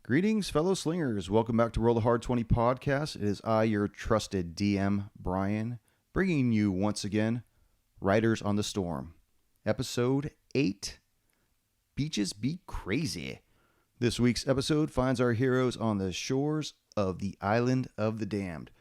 Greetings, fellow slingers. Welcome back to Roll the Hard 20 podcast. It is I, your trusted DM, Brian, bringing you once again Riders on the Storm, episode 8, Beaches Be Crazy. This week's episode finds our heroes on the shores of the Island of the Damned.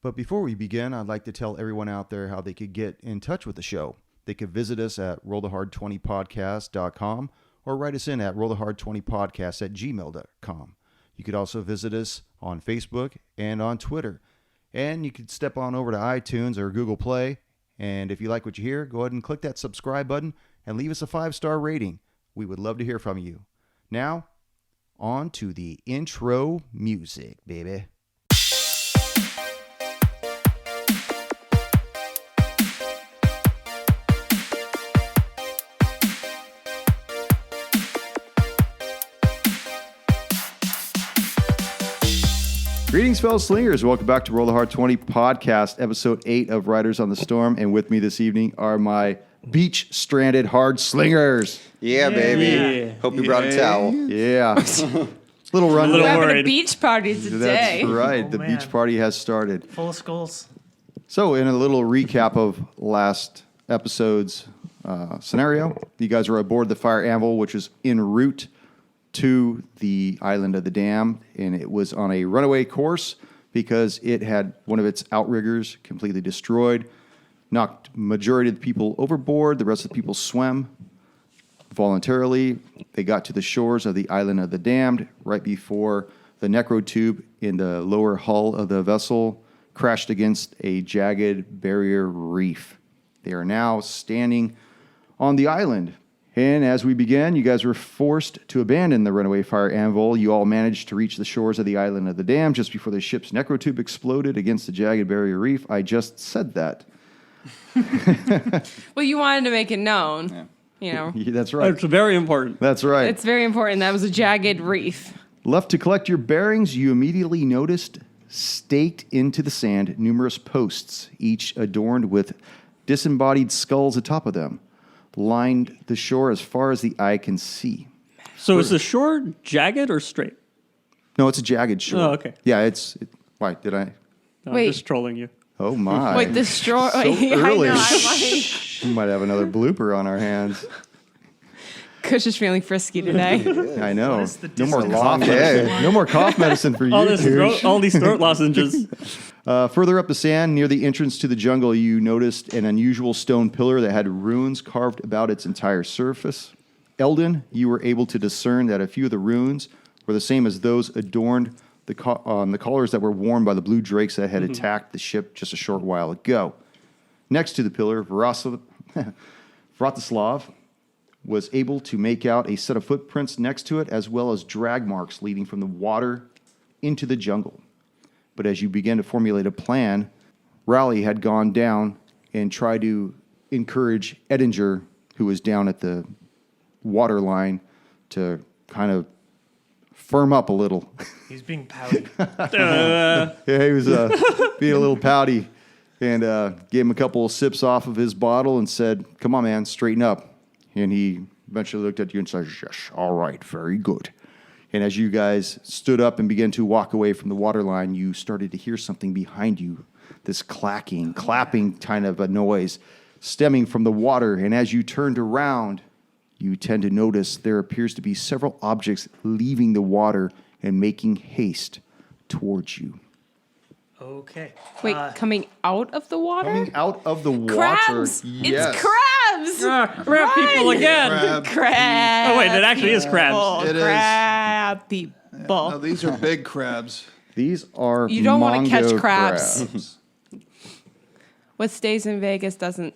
But before we begin, I'd like to tell everyone out there how they could get in touch with the show. They could visit us at rollthehard20podcast.com or write us in at rollthehard20podcast@gmail.com. You could also visit us on Facebook and on Twitter. And you could step on over to iTunes or Google Play. And if you like what you hear, go ahead and click that subscribe button and leave us a 5-star rating. We would love to hear from you. Now, on to the intro music, baby. Greetings, fellow slingers. Welcome back to Roll the Hard 20 podcast, episode 8 of Riders on the Storm. And with me this evening are my beach-stranded Hard Slingers. Yeah, baby. Hope you brought a towel. Yeah. Little run. We're having a beach party today. That's right. The beach party has started. Full of skulls. So in a little recap of last episode's scenario, you guys were aboard the Fire Anvil, which is en route to the Island of the Damned, and it was on a runaway course because it had one of its outriggers completely destroyed, knocked majority of the people overboard. The rest of the people swam voluntarily. They got to the shores of the Island of the Damned right before the necro tube in the lower hull of the vessel crashed against a jagged barrier reef. They are now standing on the island. And as we began, you guys were forced to abandon the runaway Fire Anvil. You all managed to reach the shores of the Island of the Damned just before the ship's necrotube exploded against the jagged barrier reef. I just said that. Well, you wanted to make it known. Yeah. You know, That's right. It's very important. That's right. it's very important. That was a jagged reef. Left to collect your bearings, you immediately noticed, staked into the sand, numerous posts, each adorned with disembodied skulls atop of them, lined the shore as far as the eye can see. So is the shore jagged or straight? No, it's a jagged shore. Oh, okay. Yeah, why, did I? No, Wait. I'm just trolling you. Oh, my. Wait, the straw. So I early. know. I'm like, We might have another blooper on our hands. Kush is feeling frisky today. I know. What is the No more distance? cough medicine. No more cough medicine for you, Kush. All these throat lozenges. Further up the sand, near the entrance to the jungle, you noticed an unusual stone pillar that had runes carved about its entire surface. Eldon, you were able to discern that a few of the runes were the same as those adorned the collars that were worn by the blue drakes that had attacked the ship just a short while ago. Next to the pillar, Vratislav was able to make out a set of footprints next to it, as well as drag marks leading from the water into the jungle. But as you began to formulate a plan, Raleigh had gone down and tried to encourage Edinger, who was down at the water line, to kind of firm up a little. He's being pouty. Yeah, he was being a little pouty, and gave him a couple of sips off of his bottle and said, "Come on, man, straighten up." And he eventually looked at you and said, "Yes, all right, very good." And as you guys stood up and began to walk away from the water line, you started to hear something behind you, this clapping kind of a noise stemming from the water. And as you turned around, you tend to notice there appears to be several objects leaving the water and making haste towards you. Okay. Wait, coming out of the water? Coming out of the water. Crabs! Yes. It's crabs! Crab people again. Crab. Oh, wait, it actually is crabs. people. It is. Crab people. No, these are big crabs. These are You don't wanna catch Mongo crabs. What stays in Vegas doesn't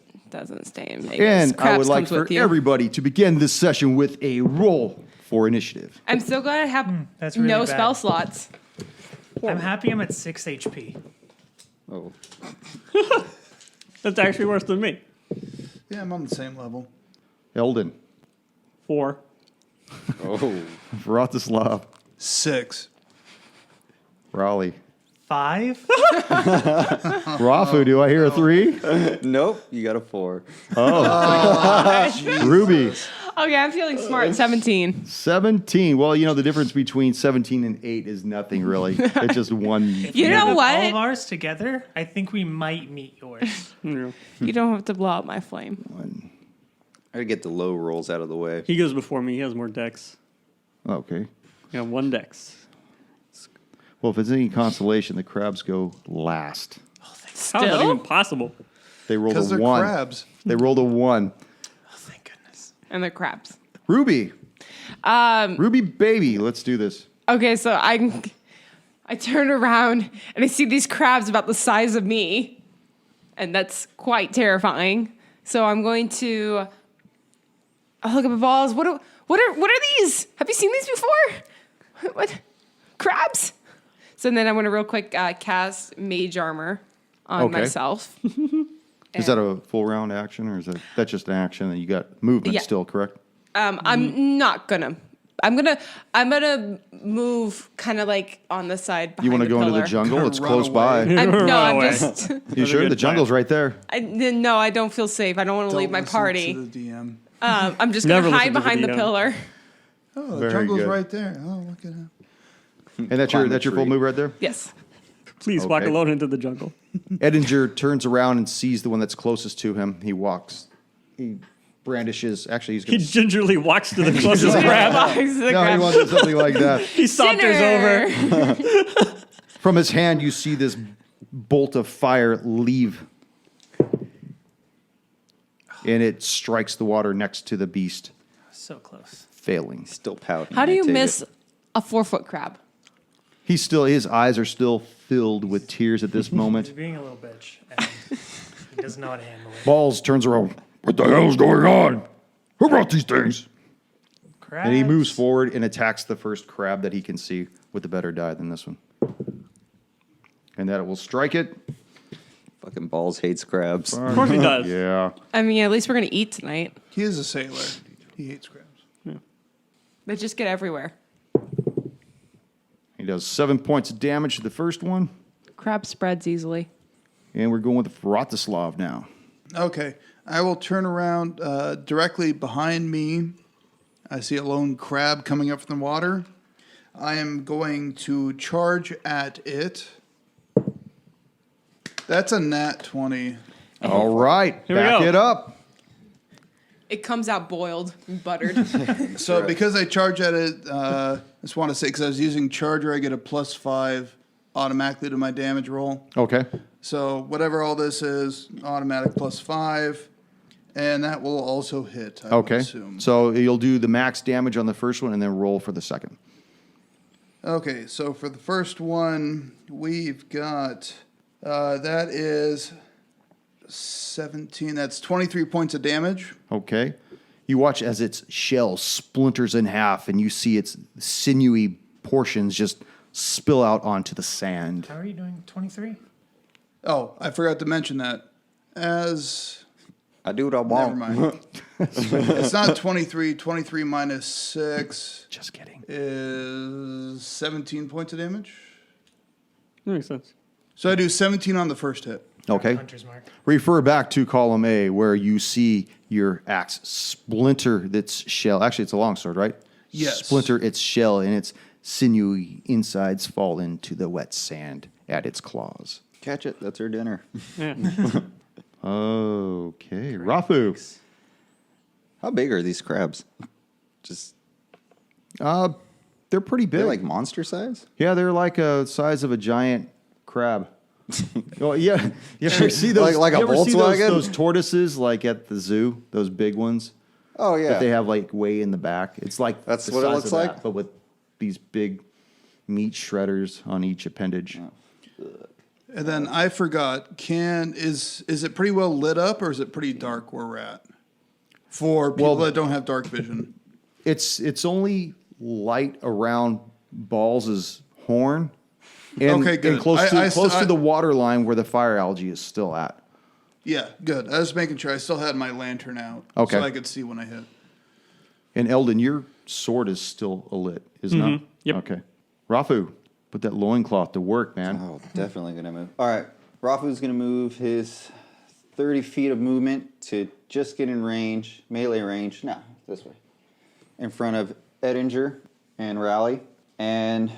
stay in Vegas. And I Crabs would like comes for with you. everybody to begin this session with a roll for initiative. I'm so glad I have that's really no bad. spell slots. I'm happy I'm at 6 HP. Oh. That's actually worse than me. Yeah, I'm on the same level. Eldon. 4. Oh. Vratislav. 6. Raleigh. 5. Rafu, do I hear a 3? Nope, you got a 4. Ruby. Okay, I'm feeling smart. 17. 17. Well, the difference between 17 and 8 is nothing really. It's just one. You know All of what? ours together, I think we might meet yours. You don't have to blow out my flame. I gotta get the low rolls out of the way. He goes before me. He has more decks. Okay. Yeah, 1 dex. Well, if it's any consolation, the crabs go last. How is that even Still? possible? They rolled Because a they're 1. crabs. They rolled a 1. Oh, thank goodness. And the crabs. Ruby. Ruby baby, let's do this. Okay, so I turn around and I see these crabs about the size of me, and that's quite terrifying. So I'm going to look at my balls. What are these? Have you seen these before? What crabs? So then I'm going to real quick cast Mage Armor on Okay. myself. Is that a full round action, or is that's just an action and you got movement Yeah. still, correct? I'm not gonna. I'm gonna move kind of like on the side behind You want to the go into the pillar. jungle? Kinda It's run close by. away. No, Run I'm away. just. You sure? good The jungle's right there. No, I don't feel safe. I don't want to Don't leave my listen party. To the DM. I'm just gonna Never hide listen to the behind the DM. pillar. Oh, the Very jungle's good. right there. Oh, look at him. And that's Climb your the full tree. move right there? Yes. Please walk Okay. alone into the jungle. Edinger turns around and sees the one that's closest to him. He brandishes. Actually, he's He going to. gingerly walks to the closest crab. Box the No, he crab. wanted something like that. He saunters over. Dinner. From his hand, you see this bolt of fire leave. And it strikes the water next to the beast, So close. failing. Still pouting. How do I you take miss it. a 4-foot crab? His eyes are still filled with tears at this He's moment. being a little bitch, and he doesn't know how to handle it. Balls turns around. What the hell's going on? Who brought these things? Crabs. And he moves forward and attacks the first crab that he can see with a better die than this one. And that it will strike it. Fucking balls hates crabs. Of course he does. Yeah. I mean, at least we're gonna eat tonight. He is a sailor. He hates crabs. They just get everywhere. He does 7 points of damage to the first one. Crab spreads easily. And we're going with Vratislav now. Okay. I will turn around directly behind me. I see a lone crab coming up from the water. I am going to charge at it. That's a nat 20. All right. Here we Back go. it up. It comes out boiled and buttered. So because I charge at it, I just want to say, because I was using charger, I get a +5 automatically to my damage roll. Okay. So whatever all this is, automatic +5. And that will also hit, I would Okay. assume. So you'll do the max damage on the first one and then roll for the second. Okay, so for the first one, we've got, that is 17. That's 23 points of damage. Okay. You watch as its shell splinters in half and you see its sinewy portions just spill out onto the sand. How are you doing? 23? Oh, I forgot to mention that. As, I do what I never want. mind. It's not 23. 23 minus 6 Just kidding. is 17 points of damage. That makes sense. So I do 17 on the first hit. Okay. Hunter's mark. Refer back to column A where you see your axe splinter its shell. Actually, it's a longsword, right? Yes. Splinter its shell and its sinewy insides fall into the wet sand at its claws. Catch it. That's our dinner. Yeah. Okay. Rafu. How big are these crabs? Just They're pretty big. they're like monster size. Yeah, they're like a size of a giant crab. Oh yeah, you ever see those? Like a you ever see Volkswagen? those tortoises like at the zoo? Those big ones Oh yeah. that they have like way in the back. It's like That's the what it size looks of that, like? but with these big meat shredders on each appendage. And then I forgot, is it pretty well lit up or is it pretty dark where we're at? For people that don't have dark vision. It's only light around Balls' horn, and, Okay, good. and close to I- close to the water line where the fire algae is still at. Yeah, good. I was making sure I still had my lantern out. Okay. So I could see when I hit. And Eldon, your sword is still alit, is it not? Yep. Okay. Rafu, put that loincloth to work, man. Oh, definitely gonna move. All right, Rafu's gonna move his 30 feet of movement to just get in range, melee range. No, this way. in front of Edinger and Rally and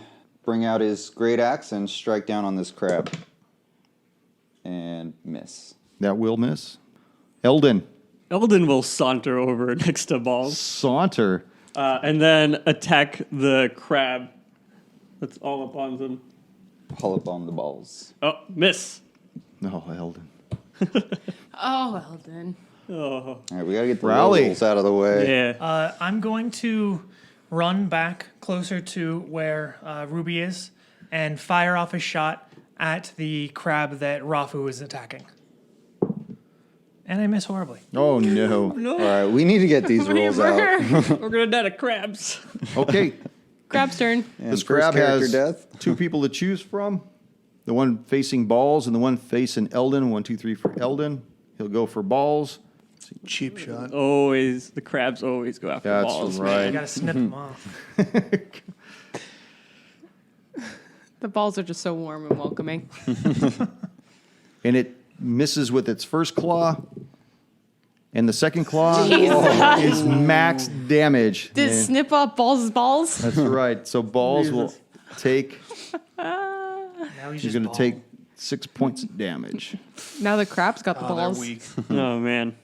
bring out his great axe and strike down on this crab. And miss. That will miss. Eldon. Eldon will saunter over next to Balls Saunter. and then attack the crab that's all up on them. Pull up on the balls. Oh, miss. No, Eldon. Oh, Eldon. Oh, All right, we got to get the Rally. rolls out of the way. yeah. I'm going to run back closer to where Ruby is and fire off a shot at the crab that Rafu is attacking. And I miss horribly. Oh, no. All right, we need to get these rolls out. We're gonna die to crabs. Okay. Crab's turn. And This first crab character has death. 2 people to choose from. The one facing Balls and the one facing Eldon. 1, 2, 3 for Eldon. He'll go for Balls. Cheap shot. Always, the crabs always go after That's Balls. right. You gotta snip them off. The balls are just so warm and welcoming. And it misses with its first claw. And the second claw is max damage. Did Yeah, snip up balls? that's right. So Balls will take, Now he's he's just going to bald. take 6 points of damage. Now the crab's got the Oh, they're balls. weak. Oh man.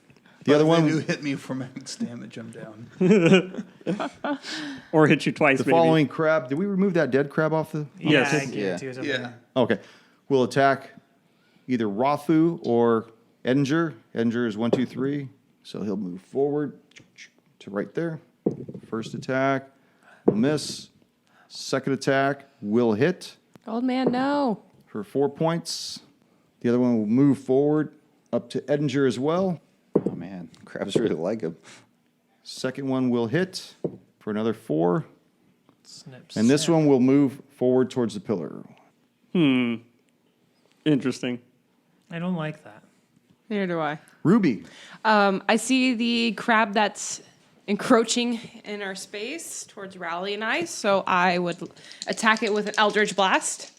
The other If they do one, hit me for max damage, I'm down. Or hit you twice. the maybe. following crab, did we remove that dead crab off the? Yeah, Yes. I gave Yeah. it to you. It's over Yeah. there. Okay. We'll attack either Rafu or Edinger. Edinger is 1, 2, 3. So he'll move forward to right there. First attack will miss. Second attack will hit Old man, no. for 4 points. The other one will move forward up to Edinger as well. Oh, man. Crabs really like him. Second one will hit for another 4. Snips. And this one will move forward towards the pillar. Interesting. I don't like that. Neither do I. Ruby. I see the crab that's encroaching in our space towards Rally and I, so I would attack it with an Eldritch Blast.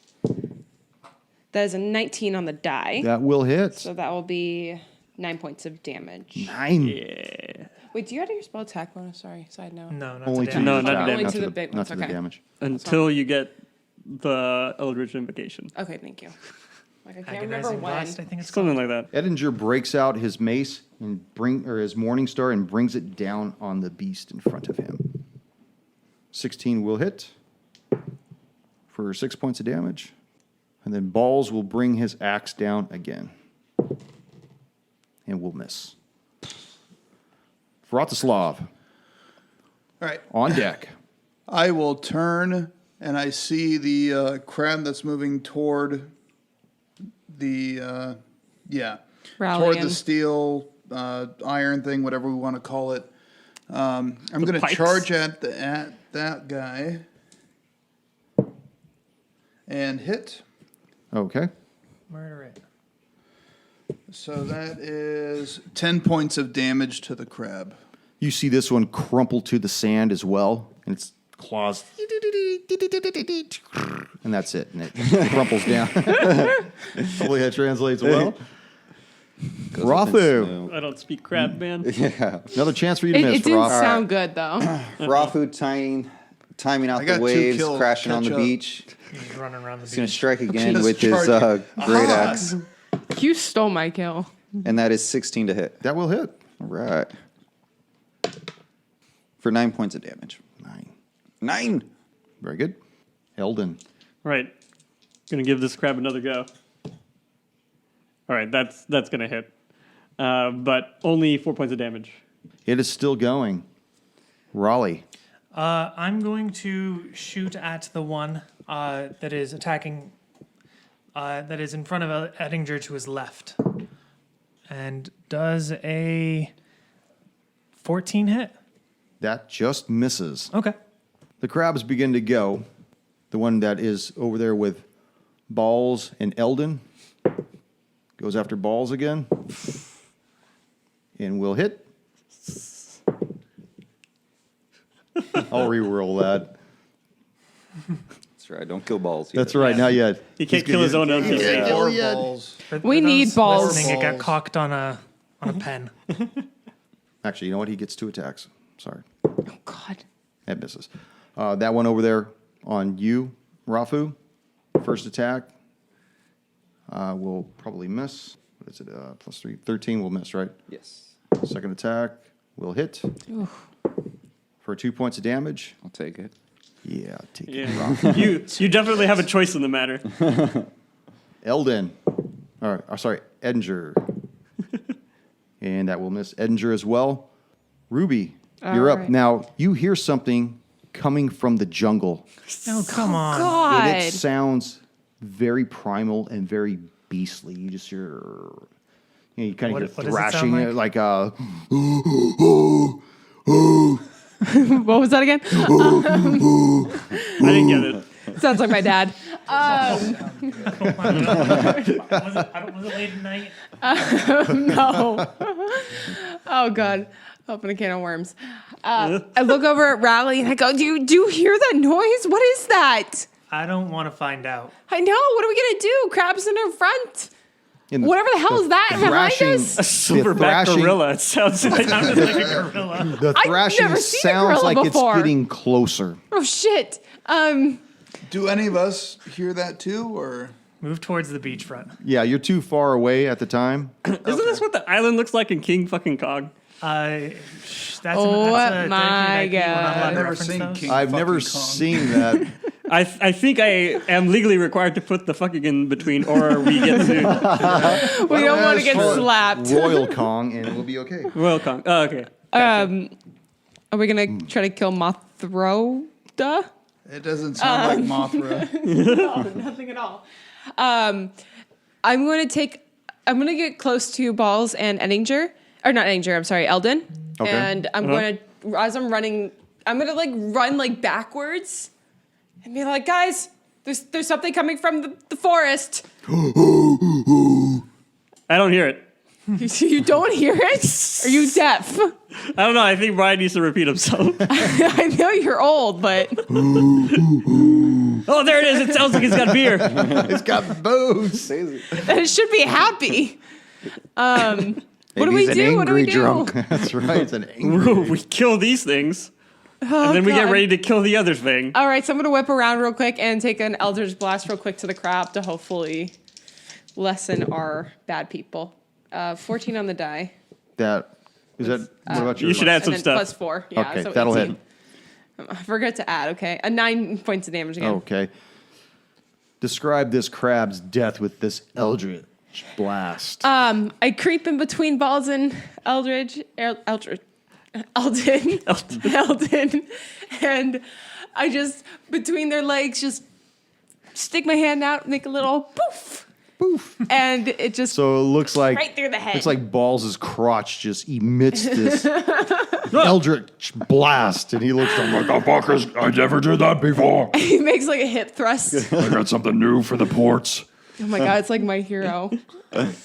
That is a 19 on the die. That will hit. So that will be 9 points of damage. 9. Yeah. Wait, do you add your spell attack bonus? Sorry, side note. No, not Only to to damage. No, the not attack, damage. Only to the the, big not ones, to the okay. damage. Until you get the Eldritch Invocation. Okay, thank you. Like, I can't remember Agonizing when. Blast, I think it's called. Something like that. Edinger breaks out his mace and his morning star and brings it down on the beast in front of him. 16 will hit for 6 points of damage. And then Balls will bring his axe down again. And will miss. Vratislav, All right. on deck. I will turn, and I see the crab that's moving toward the toward Rallying. the steel iron thing, whatever we want to call it. I'm going to pipes. charge at that guy and hit. Okay. Murder it. So that is 10 points of damage to the crab. You see this one crumple to the sand as well, and its claws, and that's it, and it crumples down. Hopefully that translates well. Rafu, I don't speak crab, man. Yeah. another chance for you to It miss, didn't Rafu. sound good, though. Rafu timing out I got the 2 waves, kills, crashing on catch the up. beach. He's running around the He's going to beach. strike again Just with his charging. great axe. You stole my kill. And that is 16 to hit. That will hit. All right. For 9 points of damage. 9. 9! Very good. Eldon. Right. Gonna give this crab another go. All right, that's gonna hit, but only 4 points of damage. It is still going. Raleigh. I'm going to shoot at the one that is attacking, that is in front of Edinger to his left. And does a 14 hit? That just misses. Okay. The crabs begin to go. The one that is over there with Balls and Eldon goes after Balls again. And will hit. I'll re-roll that. That's right. Don't kill balls. That's right, not yet. He can't kill his own NPC. Yeah. Four yeah. balls. We need those balls. listening, it got Balls. cocked on a pen. Actually, you know what? He gets 2 attacks. Sorry. Oh, God. That misses. That one over there on you, Rafu. First attack will probably miss. What is it? Plus 3. 13 will miss, right? Yes. Second attack will hit for 2 points of damage. I'll take it. Yeah, take it. Yeah. you definitely have a choice in the matter. Eldon. All right, sorry, Edinger. And that will miss Edinger as well. Ruby, you're up. right. Now, you hear something coming from the jungle. Oh, come on. God. And it sounds very primal and very beastly. You just hear, you kind of What- hear what does it sound thrashing, like? What was that again? I didn't get it. Sounds like my dad. Was it late at night? No. Oh, God. Open a can of worms. I look over at Rally and I go, do you hear that noise? What is that? I don't want to find out. I know. What are we going to do? Crab's in our front. and the- Whatever the hell is that behind thrashing- us? A silverback thrashing- gorilla. It sounds like Sounded like a gorilla. The I've thrashing never seen a sounds gorilla like before. it's getting closer. Oh, shit. Do any of us hear that too, or Move towards the beachfront. Yeah, you're too far away at the time. Isn't this what the island looks like in King fucking Kong? That's Oh that's my dedicated IP. We're not allowed God. to I've never reference seen those. King I've never fucking Kong. seen that. I think I am legally required to put the fucking in between, or we get sued. We don't want to get Call it slapped. Royal Kong, and we'll be okay. Royal Kong. Oh, okay. Are we going to try to kill Mothroda? It doesn't sound like Mothra. No, nothing at all. I'm going to get close to Balls and Edinger. Or not Edinger, I'm sorry, Eldon. Okay. And I'm going to, as I'm running, I'm going to run backwards and be like, guys, there's something coming from the forest. I don't hear it. You don't hear it? Are you deaf? I don't know. I think Brian needs to repeat himself. I know you're old, but Oh, there it is. It sounds like it's got beer. It's got booze. it should be happy. What do Maybe we he's an do? What do we angry do? drunk. That's right. It's an angry. We kill these things, Oh, and then we get God. ready to kill the other thing. All right, so I'm going to whip around real quick and take an Eldritch Blast real quick to the crab to hopefully lessen our bad people. 14 on the die. That is that. What about You your? should add And some then stuff. plus 4. Yeah, Okay, so that'll 18. hit. I forgot to add, okay. 9 points of damage again. Okay. Describe this crab's death with this Eldritch blast. I creep in between Balls and Eldon, and I just, between their legs, just stick my hand out and make a little poof. Poof. And it just So it looks like right through the head. Looks like Balls' crotch just emits this Eldritch blast, and he looks at him like, "The fuck is? I never did that before. he makes like a hip thrust. I got something new for the ports." Oh my God, it's like my hero. And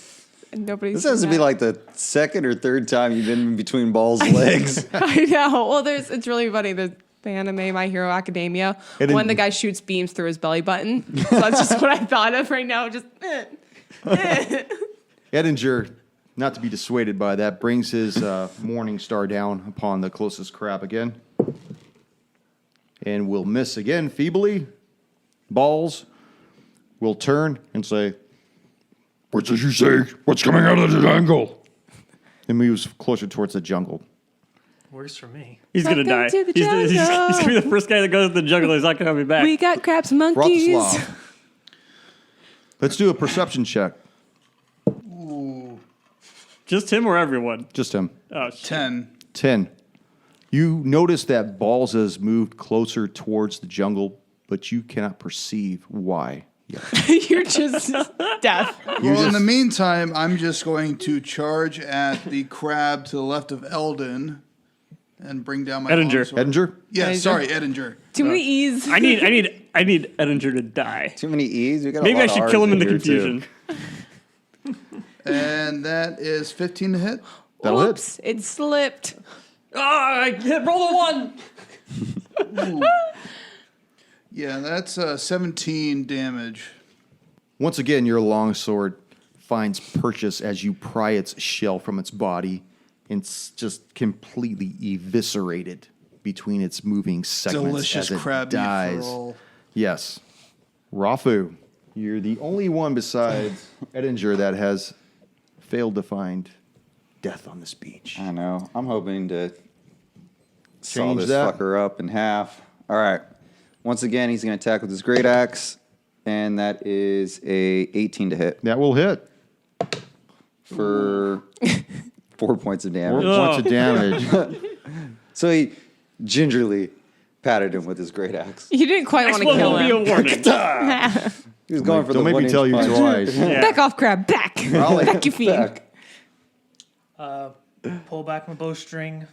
nobody's This has to seen be that. like the second or third time you've been in between Ball's legs. I know. Well, it's really funny. The anime My Hero Academia. And When it- the guy shoots beams through his belly button. So that's just what I thought of right now. Just Edinger, not to be dissuaded by that, brings his Morning Star down upon the closest crab again, and will miss again feebly. Balls will turn and say, "What did you say? What's coming out of the jungle?" And moves closer towards the jungle. Works for me. He's gonna Welcome die. to the He's jungle. gonna be the first guy that goes to the jungle. He's not coming back. we got crabs, monkeys. Vratislav. Let's do a perception check. Just him or everyone? Just him. Oh, shit. 10. 10. You notice that Balls has moved closer towards the jungle, but you cannot perceive why. You're just deaf. Well, in the meantime, I'm just going to charge at the crab to the left of Eldon and bring down my Edinger. longsword. Edinger? Yeah, Edinger. sorry, Edinger. Too many E's. I need Edinger to die. Too many E's. We got a Maybe lot I of should R's kill him in the here, too. confusion. And that is 15 to hit. That'll hit. Whoops, it slipped. I roll a 1. Yeah, that's 17 damage. Once again, your longsword finds purchase as you pry its shell from its body and it's just completely eviscerated between its moving segments Delicious as it crab meat dies. for all. Yes. Rafu, you're the only one besides Edinger that has failed to find death on this beach. I know. I'm hoping to saw Change this that. fucker up in half. All right. Once again, he's going to attack with his great axe, and that is a 18 to hit That will hit. for 4 points of 4 damage. points of damage. So he gingerly patted him with his great axe. You didn't quite want Next to one kill will be a him. warning. He was going for Don't the make me tell you twice. Yeah. Back off, crab. Back. Back, you fiend. Back. Pull back my bowstring.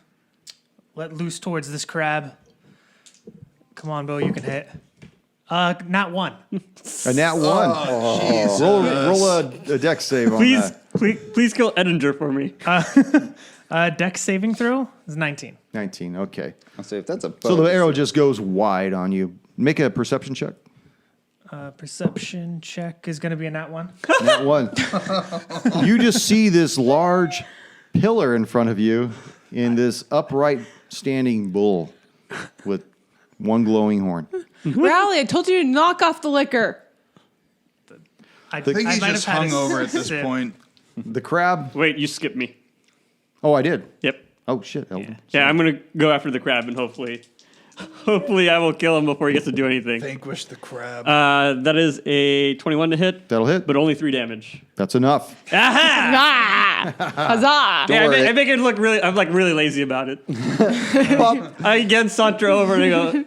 Let loose towards this crab. Come on, Bo, you can hit. Not one. A nat 1. Jesus. Roll a dex save on Please, that. please kill Edinger for me. Dex saving throw is 19. 19, okay. I'll say if that's a So the bonus. arrow just goes wide on you. Make a perception check. Perception check is going to be a nat 1. Nat 1. You just see this large pillar in front of you in this upright standing bull with one glowing horn. Rally, I told you to knock off the liquor. I I think he's might just have had a hungover at this sip. point. The crab. Wait, you skipped me. Oh, I did. Yep. Oh, shit. Eldon. Yeah, I'm gonna go after the crab and hopefully I will kill him before he gets to do anything. Vanquish the crab. That is a 21 to hit, That'll hit. but only 3 damage. That's enough. Aha! Ah! Huzzah! Yeah, worry. I make it look really. I'm like really lazy about it. I again saunter over and I go.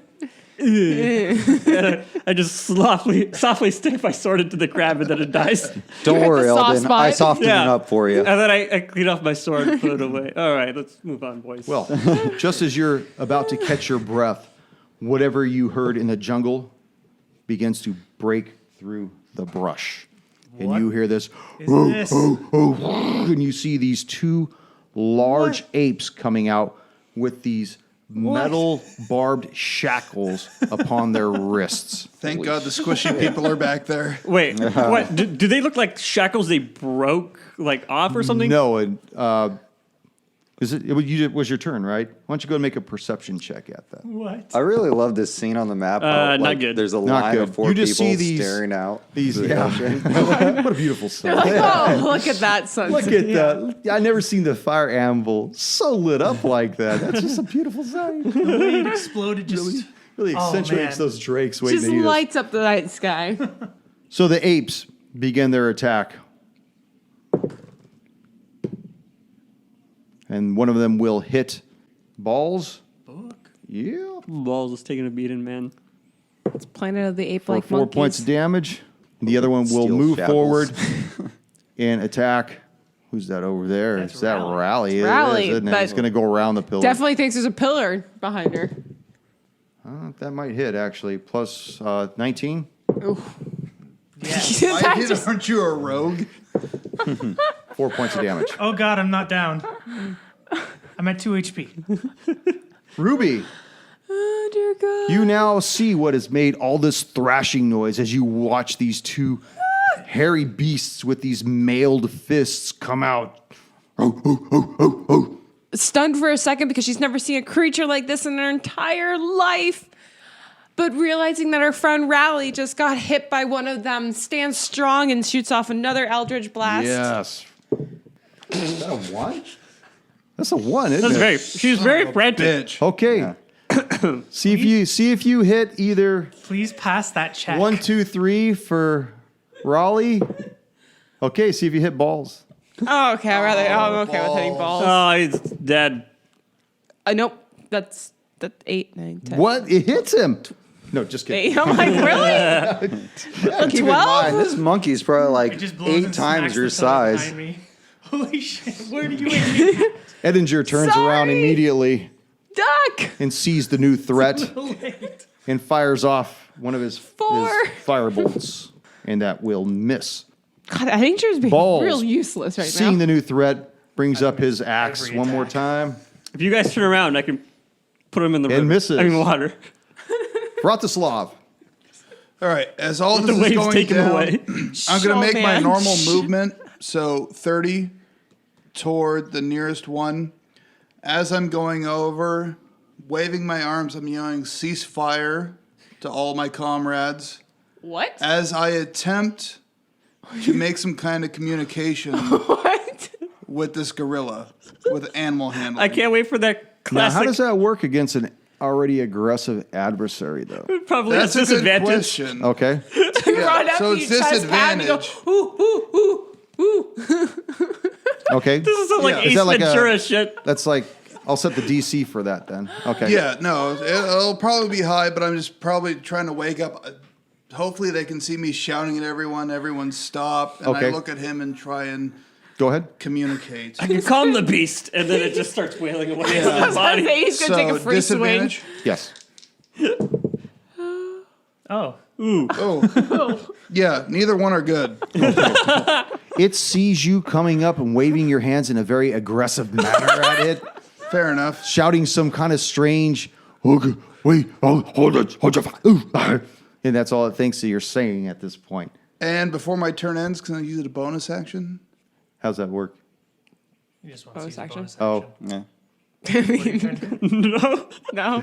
And I just softly stick my sword into the crab and then it dies. Don't worry, the soft Eldon. spot. I softened it up for you. And then I clean off my sword and put it away. All right, let's move on, boys. Well, just as you're about to catch your breath, whatever you heard in the jungle begins to break through the brush. And What you hear this, is this? and you see these 2 large apes coming out with these metal barbed shackles upon their wrists. Thank God the squishy people are back there. Wait, what? Do they look like shackles they broke like off or something? No, and it was your turn, right? Why don't you go and make a perception check at that? What? I really love this scene on the map. how, not like, good. There's a Not line good. of 4 You just people see these- staring out. These, to the yeah. ocean. What a beautiful sight. Like, oh, look at that sunset. Look at that. I never seen the fire anvil so lit up like that. That's just a beautiful sight. The way it exploded just. Really Oh, accentuates man. those drakes waiting Just to eat us. lights up the night sky. So the apes begin their attack. And one of them will hit Balls. Yeah. Balls is taking a beating, man. It's Planet of the For Ape-like 4 monkeys. points of damage. The other one will Steel move shackles. forward and attack. Who's that over there? That's Is that Rally. Rally? It Rally, is, isn't it? but It's going to go around the pillar. Definitely thinks there's a pillar behind her. That might hit, actually. Plus 19. Yeah. That just- Aren't you a rogue? 4 points of damage. Oh God, I'm not down. I'm at 2 HP. Ruby, oh, dear God. you now see what has made all this thrashing noise as you watch these 2 hairy beasts with these mailed fists come out. Stunned for a second because she's never seen a creature like this in her entire life. But realizing that her friend Rally just got hit by one of them, stands strong and shoots off another Eldritch Blast. Yes. Is that a 1? That's a 1, isn't That's it? very. She's very frantic. Bitch. Okay. See if you hit either Please pass that check. 1, 2, 3 for Raleigh. Okay, see if you hit balls. Oh, okay. I'm okay with hitting balls. Oh, he's dead. Nope. That's 8, 9, 10. What? It hits him. No, just kidding. 8. I'm like, really? Keep in 12? mind, this monkey's probably It like just blows 8 and times smacks your the pillar size. behind me. Holy shit! Where do you aim me? Edinger turns around Sorry. immediately Duck! and sees the new threat Late. and fires off one of his 4. fire bolts. And that will miss. God, I think Drew's being Balls. real useless right Seeing now. the new threat brings up his axe every one more attack. time. If you guys turn around, I can put him in the river. misses. I mean, water. Vratislav. All right, as all The this is waves going take him down, away. I'm going to make my man. normal movement, so 30 toward the nearest one. As I'm going over, waving my arms, I'm yelling ceasefire to all my comrades What? as I attempt to make some kind of communication What? with this gorilla, with animal handling. I can't wait for that Now, classic. how does that work against an already aggressive adversary, though? Probably That's a a good disadvantage. question. Okay. Run up so to it's you, chest pat, and you go, disadvantage. ooh, ooh, ooh, ooh. Okay. This is some like Yeah. Ace Is that like Ventura shit. That's like, I'll set the DC for that then. Okay. Yeah, no, it'll probably be high, but I'm just probably trying to wake up. Hopefully, they can see me shouting at everyone. Everyone stop, and Okay. I look at him and try and Go ahead. communicate. I can calm the beast, and then it just starts wailing away from I his was about to body. say he's gonna take a free swing. disadvantage. Yes. Oh, Oh, yeah. Neither one are good. It sees you coming up and waving your hands in a very aggressive manner at it, Fair enough. shouting some kind of strange, okay, wait, oh, hold your fire. Ooh. And that's all it thinks that you're saying at this point. And before my turn ends, can I use it a bonus action? How's that work? you just want Bonus to use a action? bonus Oh, Yeah. No.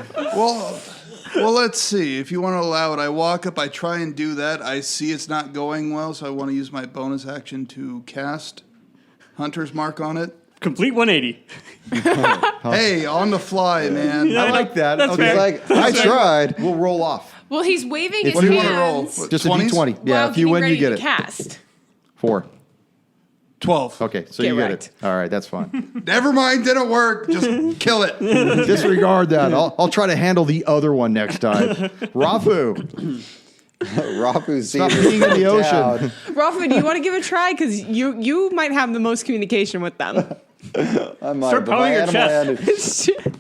Well, let's see. If you want to allow it, I walk up, I try and do that. I see it's not going well, so I want to use my bonus action to cast Hunter's Mark on it. Complete 180. Hey, on the fly, man. I like that. That's Okay. fair. Like, I tried. We'll roll off. Well, he's waving his What do you want hands to roll? Just a 20s? D20. Yeah, while if you win, getting you get ready it. to Cast. 4. 12. Okay, so Get you get wrecked. it. All right, that's fine. Never mind, didn't work. Just kill it. Disregard that. I'll try to handle the other one next time. Rafu, Rafu's stop seeing being in the down. ocean. Rafa, do you want to give it a try? Because you might have the most communication with them. I might, Start but my pounding your animal chest. handed-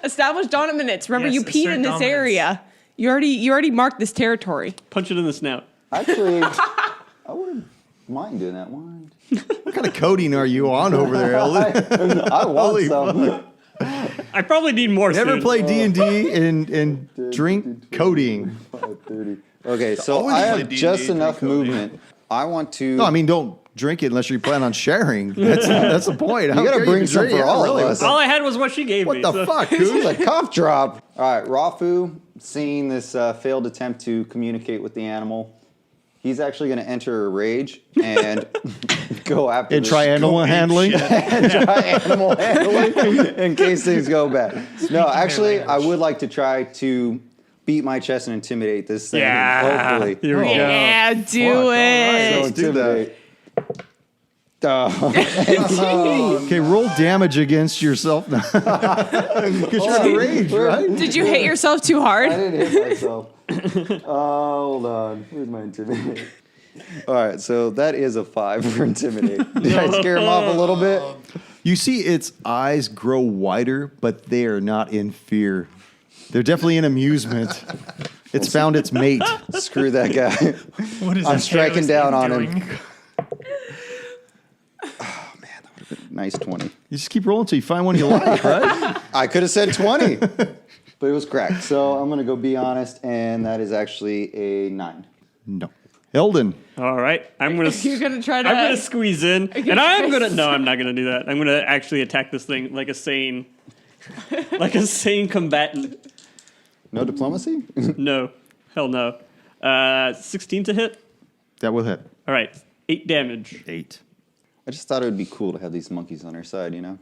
Establish dominance. Remember, Yes, you peed assert in this dominance. area. You already marked this territory. Punch it in the snout. Actually, I wouldn't mind doing that one. What kind of coding are you on over there, Eldon? I want Holy some. I probably need more Never soon. play D&D and drink coding. 5:30. Okay, so always I play have D&D, just drink enough coding. movement. I want to. No, I mean, don't drink it unless you plan on sharing. That's the point. I don't gotta care bring if some drink for it. all of Really, us. All I had was what she gave me. What the so- fuck, This is dude? a cough drop. All right, Rafu, seeing this failed attempt to communicate with the animal, he's actually going to enter a rage and go after And this- try animal handling? and try animal handling in case things go bad. No, actually, I would like to try to beat my chest and intimidate this thing. Yeah. Hopefully. Here we go. Yeah, do Fuck, all it. So Let's do that. intimidate. Oh. Okay, roll damage against yourself now. Because you're in a rage, right? Did you hit yourself too I hard? didn't hit myself. Hold on. Where's my intimidate? All right, so that is a 5 for intimidate. Did I scare him off a little bit? You see its eyes grow wider, but they are not in fear. They're definitely in amusement. It's found its mate. Screw that guy. What is I'm that striking hairless down thing on him. doing? Nice 20. You just keep rolling until you find one you like, right? I could have said 20, but it was cracked. So I'm going to go be honest, and that is actually a 9. No. Eldon. All right. I'm gonna. You're gonna try to. I'm gonna squeeze in, you and I'm try- gonna. No, I'm not gonna do that. I'm gonna actually attack this thing like a sane combatant. No diplomacy? No, hell no. 16 to hit. That will hit. All right, 8 damage. 8. I just thought it would be cool to have these monkeys on our side, you know?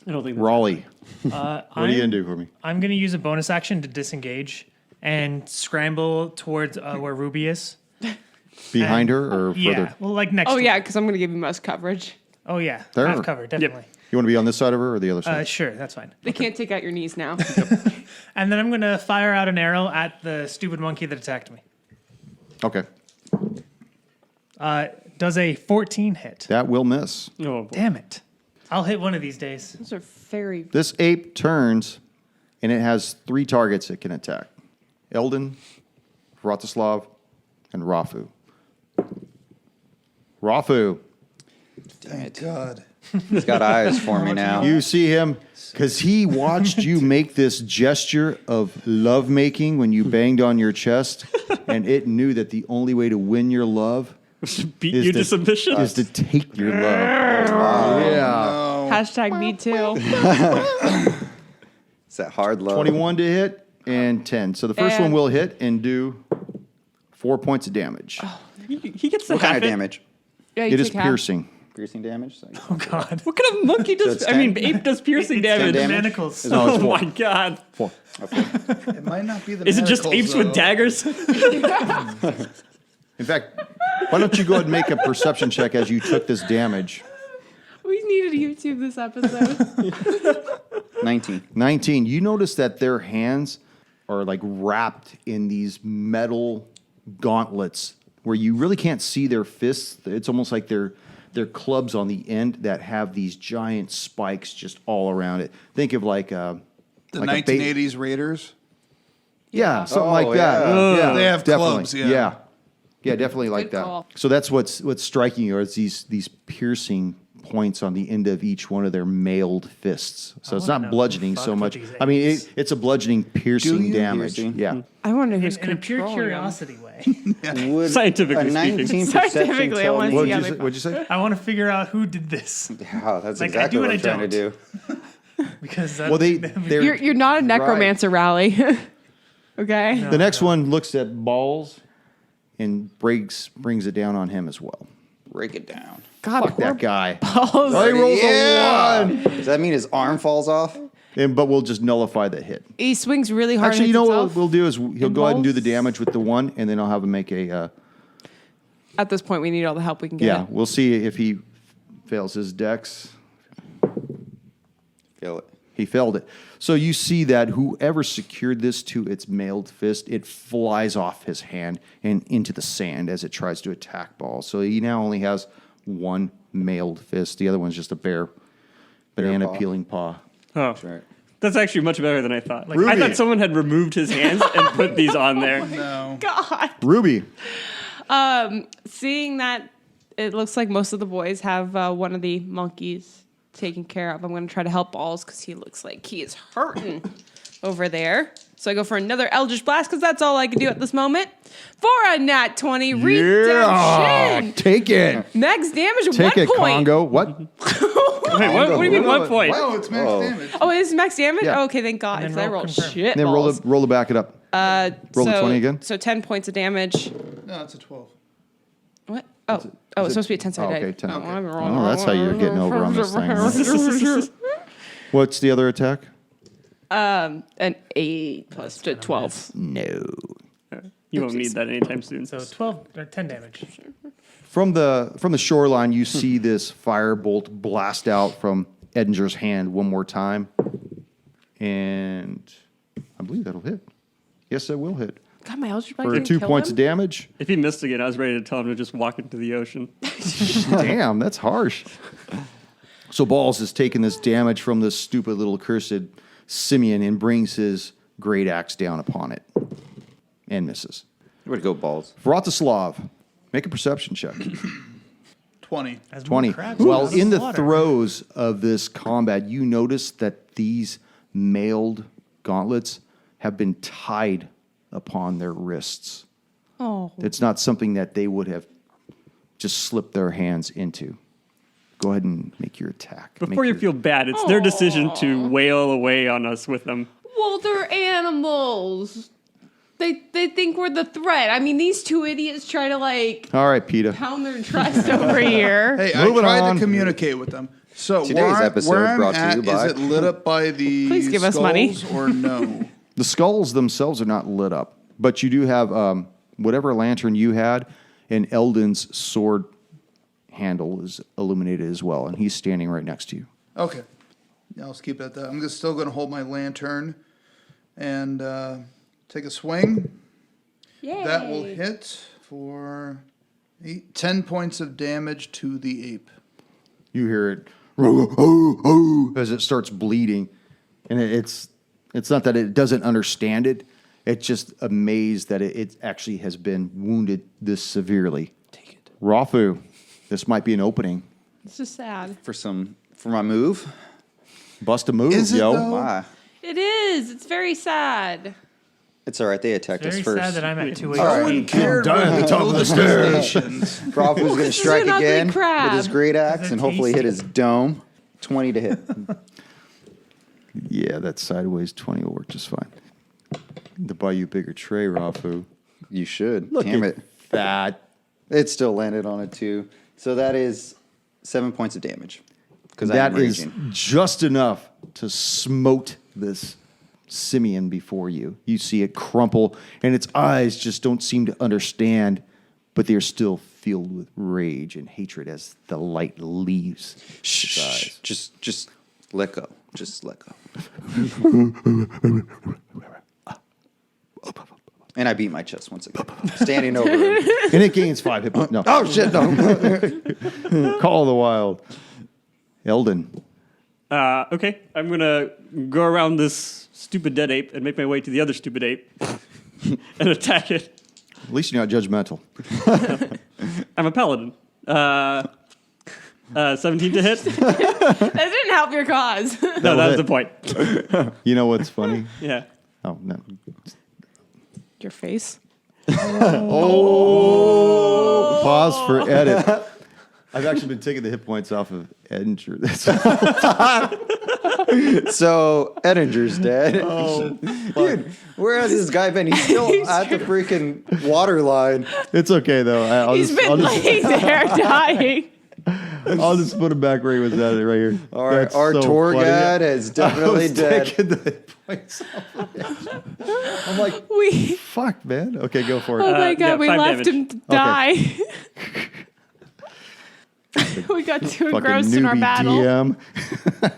I don't think. That's Raleigh. What What are you going to do for me? I'm going to use a bonus action to disengage and scramble towards where Ruby is. Behind her or Yeah, further? well, like next. Oh to yeah, her. because I'm gonna give you most coverage. Oh yeah, There. half cover definitely. You want to be on this side of her or the other side? Sure, that's fine. They can't take out your knees now. And then I'm going to fire out an arrow at the stupid monkey that attacked me. Okay. Does a 14 hit? That will miss. Oh, boy. Damn it! I'll hit one of these days. Those are very. This ape turns, and it has 3 targets it can attack. Eldon, Vratislav, and Rafu. Rafu. Thank God. He's got eyes for me now. You see him because he watched you make this gesture of lovemaking when you banged on your chest, and it knew that the only way to win your love Beat you to submission. is to take your love. Yeah. Hashtag me too. It's that hard low. 21 to hit and 10. So the first one And- will hit and do 4 points of damage. He gets the What kind half of it. damage? Yeah, you It is take half. piercing. Piercing damage? So Oh God. What kind of monkey does? it's I mean, 10? ape does piercing It's damage. the damage? manacles. No, it's Oh 4. my god! 4. It might not be the. Is it just manacles, apes with though. daggers? In fact, why don't you go ahead and make a perception check as you took this damage? We needed to YouTube this episode. 19. 19. You notice that their hands are like wrapped in these metal gauntlets where you really can't see their fists. It's almost like they're clubs on the end that have these giant spikes just all around it. Think of like The like a 1980s Raiders. Yeah, something Oh, like that. yeah. Yeah, They have definitely. clubs, yeah. Yeah, definitely like Good that. call. So that's what's striking you is these piercing points on the end of each one of their mailed fists. So it's wanna not know bludgeoning who so fucked much. with these I mean, apes. it's a bludgeoning piercing you? damage. Piercing. Yeah. I wonder who's In a pure controlling them. curiosity way. Would Scientifically a 19 speaking. perception Scientifically, I tell wanna me? What'd Yeah, you they say? What'd you say? I want to figure out who did this Yeah, that's Like, I exactly do what and I'm I trying to do. because that, Well, they're You're not a necromancer, Rally. Okay. the next one looks at balls and brings it down on him as well. Break it down. God, Fuck that guy. balls. Oh, he rolls Yeah. a 1. Does that mean his arm falls off? But we'll just nullify the hit. He swings really hard. Actually, you and know hits what himself. we'll do is he'll go ahead and do the balls? damage with the 1, and then I'll have him make a. At this point, we need all the help we can get. Yeah, we'll see if he fails his dex. Feel it. He failed it. So you see that whoever secured this to its mailed fist, it flies off his hand and into the sand as it tries to attack Ball. So he now only has 1 mailed fist. The other one's just a bare banana paw. peeling paw. Oh, That's right. that's actually much better than I thought. Like, I Ruby. thought someone had removed his hands and put these on there. No. God. Ruby. Seeing that it looks like most of the boys have one of the monkeys taken care of, I'm going to try to help Balls because he looks like he is hurting over there. So I go for another Eldritch Blast because that's all I can do at this moment. For a nat 20 Yeah, redemption. take it. Max damage, Take 1 it, point. Congo. What? Wait, what do you mean 1 point? Wow, it's max damage. Oh, it is max damage? Yeah. Oh, okay, thank God. And then Because I roll rolled confirm. shit. Then balls. roll to back it up. Roll the So- 20 again. So 10 points of damage. No, it's a 12. What? Oh, it's supposed to be a 10 side. Okay, 10. Oh, Okay. I'm wrong. Oh, that's how you're getting over on this thing. What's the other attack? An 8 plus to 12. No. You won't need that anytime soon. So 12 or 10 damage. From the shoreline, you see this firebolt blast out from Edinger's hand one more time, and I believe that'll hit. Yes, it will hit God, my Eldritch Blast for didn't 2 kill points him? of damage. If he missed again, I was ready to tell him to just walk into the ocean. Damn, that's harsh. So Balls is taking this damage from this stupid little cursed simian and brings his great axe down upon it and misses. Where'd go, Balls? Vratislav, make a perception check. 20. As more 20. crabs Well, come out of in the water. throes of this combat, you notice that these mailed gauntlets have been tied upon their wrists. Oh. It's not something that they would have just slipped their hands into. Go ahead and make your attack. Before you feel bad, it's their decision to wail away on us with them. Well, they're animals. They think we're the threat. I mean, these two idiots try to All right, PETA. pound their trust over here. Hey, Moving I tried on. to communicate with them. So Today's episode where I'm brought to at, you by- is it lit up by the Please give us money. skulls or no? The skulls themselves are not lit up, but you do have whatever lantern you had, and Eldon's sword handle is illuminated as well, and he's standing right next to you. Okay. Yeah, let's keep it at that. I'm still going to hold my lantern and take a swing. Yay. That will hit for 10 points of damage to the ape. You hear it "Oh, as it starts bleeding, and it's not that it doesn't understand it; it's just amazed that it actually has been wounded this severely. Take it, Rafu. This might be an opening. It's just sad. For my move? Bust a move, Is it, yo. though? Why? It is. It's very sad. It's all right. They attacked Very us first. sad that I'm at 2 All right. No one cared Down at when the we top of told the the stairs. stations. Prof was going to This is strike an ugly again crab. with his great axe Is it and hopefully hit his dome. 20 to hit. Yeah, that sideways 20 will work just fine. To buy you a bigger tray, Rafu. You should. Look Damn at it. that. It still landed on it too. So that is 7 points of damage. Because That I'm is raging. just enough to smote this simian before you. You see it crumple, and its eyes just don't seem to understand, but they're still filled with rage and hatred as the light leaves. Shh. Just let go. Just let go. And I beat my chest once again. Standing over him. And it gains 5 hit points. No. Oh shit, no. Call of the Wild. Eldon. Okay, I'm gonna go around this stupid dead ape and make my way to the other stupid ape and attack it. At least you're not judgmental. I'm a paladin. 17 to hit. That didn't help your cause. No, that was hit. the point. You know what's funny? Yeah. Oh, no. Your face. Pause for edit. I've actually been taking the hit points off of Edinger. So Edinger's dead. Oh, Dude, where has this guy been? He's still at the freaking water line. it's okay, though. I'll He's just, been laying there dying. I'll just put him back where he was at right here. Our so tour funny. guide is definitely I was dead. taking the hit points off of it. I'm like, We. fuck, man. Okay, go for Oh it. my god, yeah, we 5 left damage. him to die. We got too Fucking engrossed in our newbie battle. DM. I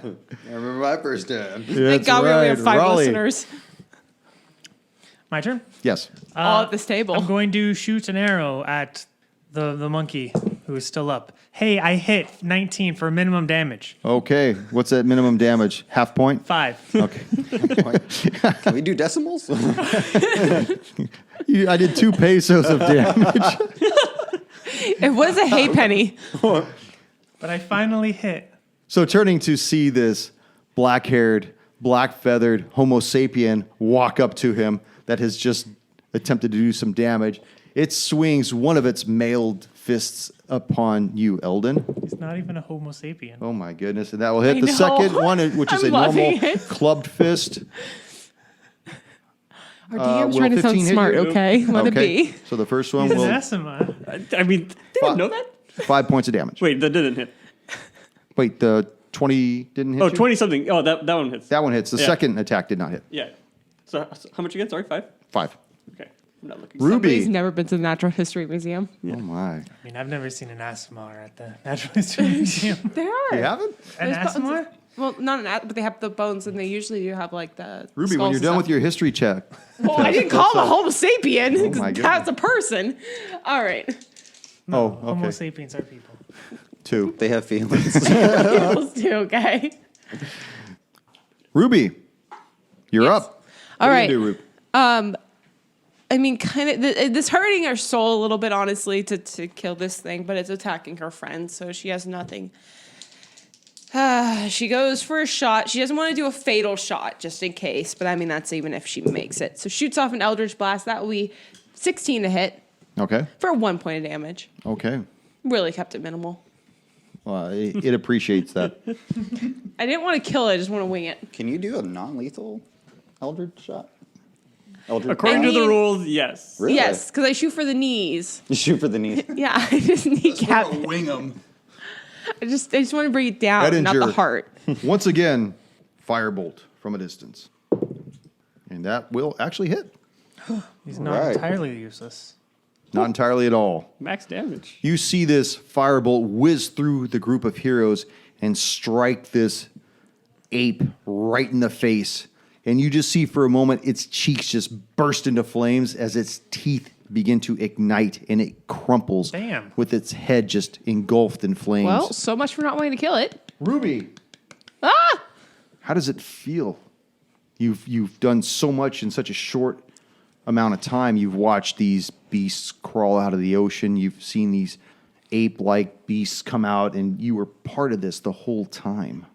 remember my first time. Thank That's God we only right, have 5 Raleigh. listeners. My turn. Yes. All at this table. I'm going to shoot an arrow at the monkey who is still up. Hey, I hit 19 for minimum damage. Okay. What's that minimum damage? Half point? 5. Okay. Can we do decimals? I did 2 pesos of damage. It was a hay penny. But I finally hit. So turning to see this black-haired, black-feathered Homo sapien walk up to him that has just attempted to do some damage, it swings one of its mailed fists upon you, Eldon. He's not even a Homo sapien. Oh my goodness. And that will hit I the know. second one, which is I'm a normal loving it. clubbed fist. Our DM's will trying to sound 15 hit smart, you? okay? Let it be. So the first one He's an will Asima. I mean, they don't know that? 5 points of damage. Wait, that didn't hit. Wait, the 20 didn't hit Oh, you? 20 something. Oh, that one hits. That one hits. The Yeah. second attack did not hit. Yeah. So how much again? Sorry, 5? 5. Okay. I'm not looking. Somebody's Ruby. never been to the Natural History Museum. Oh my. I mean, I've never seen an Asimar at the Natural History Museum. There are. You haven't? An There's bones- Asimar? Well, not but they have the bones, and they usually do have like the Ruby, skulls when you're and done stuff. with your history check. Well, I didn't call him a Homo sapien Oh because my that's a person. All right. Oh, Homo okay. sapiens are people. 2. They have feelings. Let's do okay. Ruby, you're Yes. up. All What right. do you do, Ruby? I mean, kind of this hurting her soul a little bit, honestly, to kill this thing, but it's attacking her friend, so she has nothing. She goes for a shot. She doesn't want to do a fatal shot, just in case, but I mean, that's even if she makes it. So shoots off an Eldritch Blast. That will be 16 to hit Okay. for 1 point of damage. Okay. Really kept it minimal. Well, it appreciates that. I didn't want to kill it. I just want to wing it. Can you do a non-lethal Eldritch shot? Eldritch According to the mean- rules, yes. Really? Yes, because I shoot for the knees. You shoot for the knee. Yeah, I just kneecap it. Wing them. I just want to bring it down, not the Edinger. heart. Once again, firebolt from a distance. And that will actually hit. He's not Right. entirely useless. Not entirely at all. Max damage. You see this firebolt whiz through the group of heroes and strike this ape right in the face. And you just see for a moment its cheeks just burst into flames as its teeth begin to ignite and it crumples Damn. with its head just engulfed in flames. Well, so much for not wanting to kill it. Ruby, Ah! how does it feel? You've done so much in such a short amount of time. You've watched these beasts crawl out of the ocean. You've seen these ape-like beasts come out, and you were part of this the whole time.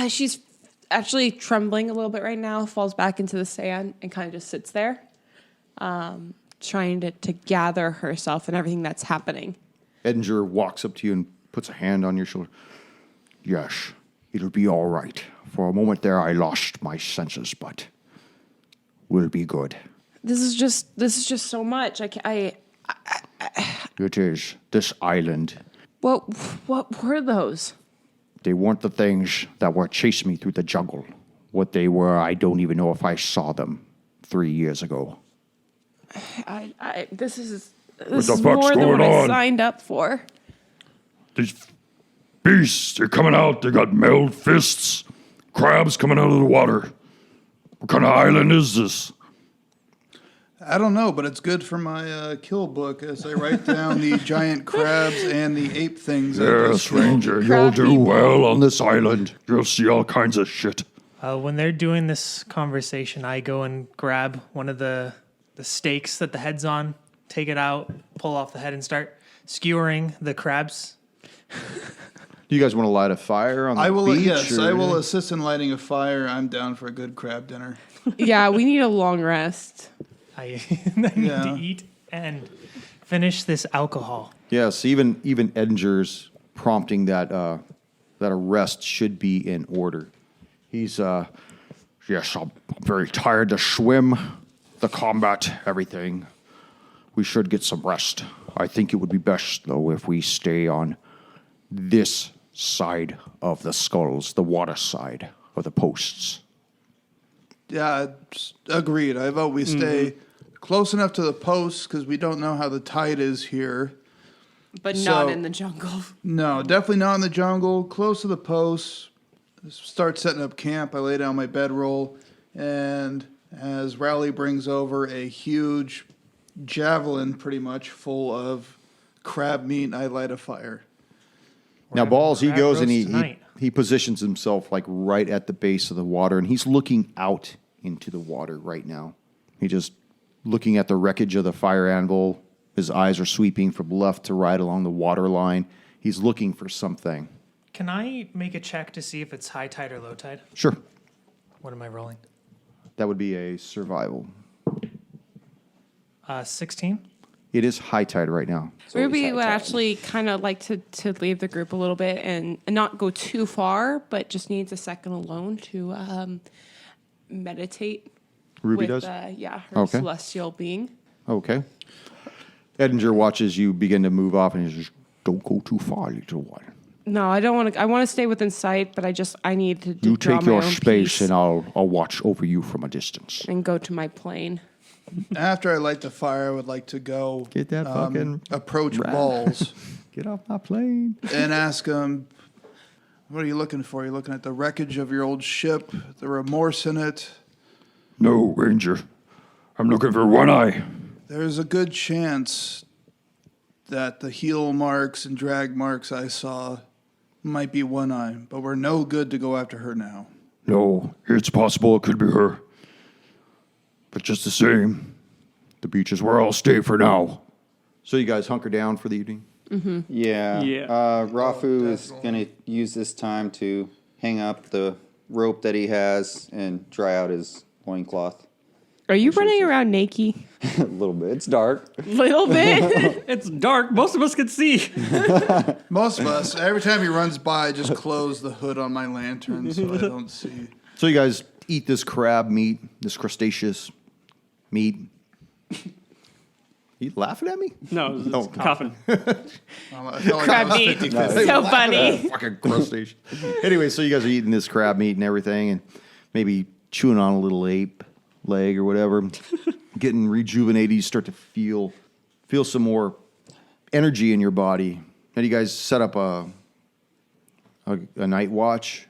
She's actually trembling a little bit right now, falls back into the sand, and kind of just sits there, trying to gather herself and everything that's happening. Edinger walks up to you and puts a hand on your shoulder. Yes, It'll be all right. For a moment there, I lost my senses, but we'll be good. This is just so much. It is. This island, What were those? they weren't the things that were chasing me through the jungle. What they were, I don't even know if I saw them 3 years ago. This is the fuck's more than what going I on? signed up for. These beasts, they're coming out. They got mailed fists. Crabs coming out of the water. What kind of island is this? I don't know, but it's good for my kill book as I write down the giant crabs and the ape things. I just Yes, killed. Ranger, you'll Crab do people. well on this island. You'll see all kinds of shit. When they're doing this conversation, I go and grab one of the stakes that the head's on, take it out, pull off the head, and start skewering the crabs. Do you guys want to light a fire on the I will. beach? Yes, or- I will assist in lighting a fire. I'm down for a good crab dinner. Yeah, we need a long rest. I need Yeah. to eat and finish this alcohol. Yes, even Edinger's prompting that that arrest should be in order. He's Yes, I'm very tired to swim, the combat, everything. we should get some rest. I think it would be best though if we stay on this side of the skulls, the water side of the posts. Yeah, agreed. I vote we stay close enough to the posts because we don't know how the tide is here. But So- not in the jungle. No, definitely not in the jungle. Close to the posts. Start setting up camp. I lay down my bedroll, and as Rowley brings over a huge javelin, pretty much full of crab meat, I light a fire. Now, having Balls, he crab goes and roast he tonight. positions himself like right at the base of the water, and he's looking out into the water right now. He just looking at the wreckage of the fire anvil. His eyes are sweeping from left to right along the water line. He's looking for something. Can I make a check to see if it's high tide or low tide? Sure, What am I rolling? that would be a survival. 16. It is high tide right now. Ruby would actually kind of like to leave the group a little bit and not go too far, but just needs a second alone to meditate. Ruby with, does? her Okay. celestial being. Okay. Edinger watches you begin to move off, and he says, "Don't go too far, little one. No, I don't want to. I want to stay within sight, but I need to You draw take my your own space, peace and I'll watch over you from a distance." and go to my plane. After I light the fire, I would like to go Get that fucking approach Balls Get off my plane. and ask him, "What are you looking for? You looking at the wreckage of your old ship, the remorse in it? No, Ranger. I'm looking for One Eye. There's a good chance that the heel marks and drag marks I saw might be One Eye, but we're no good to go after her now." No, it's possible it could be her. But just the same, the beach is where I'll stay for now. So you guys hunker down for the evening? Yeah. Yeah. Rafu is going to use this time to hang up the rope that he has and dry out his loincloth. Are you running around naked? A little bit. It's dark. Little bit. It's dark. Most of us can see. Most of us, every time he runs by, I just close the hood on my lantern so I don't see. So you guys eat this crab meat, this crustaceous meat. You laughing at me? No, it's Oh, coughing. I felt like Crab I was meat. 50-50. So funny. Fucking crustaceous. Anyway, so you guys are eating this crab meat and everything, and maybe chewing on a little ape leg or whatever, getting rejuvenated. You start to feel some more energy in your body. And you guys set up a night watch.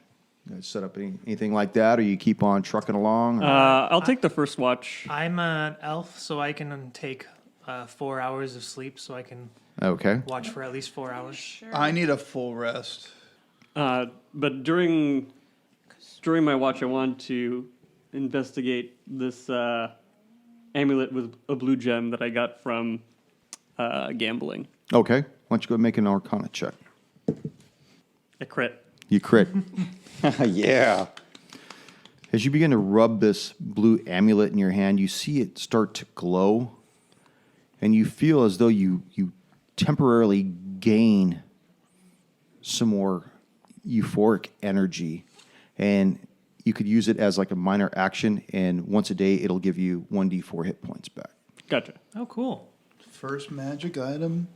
You guys set up anything like that, or you keep on trucking along? Or? I'll take the first watch. I'm an elf, so I can take 4 hours of sleep, so I can Okay. watch for at least 4 hours. I need a full rest. But during my watch, I want to investigate this amulet with a blue gem that I got from gambling. Okay. Why don't you go make an Arcana check? A crit. You crit. Yeah. As you begin to rub this blue amulet in your hand, you see it start to glow, and you feel as though you temporarily gain some more euphoric energy, and you could use it as like a minor action, and once a day it'll give you 1d4 hit points back. Gotcha. Oh, cool. First magic item.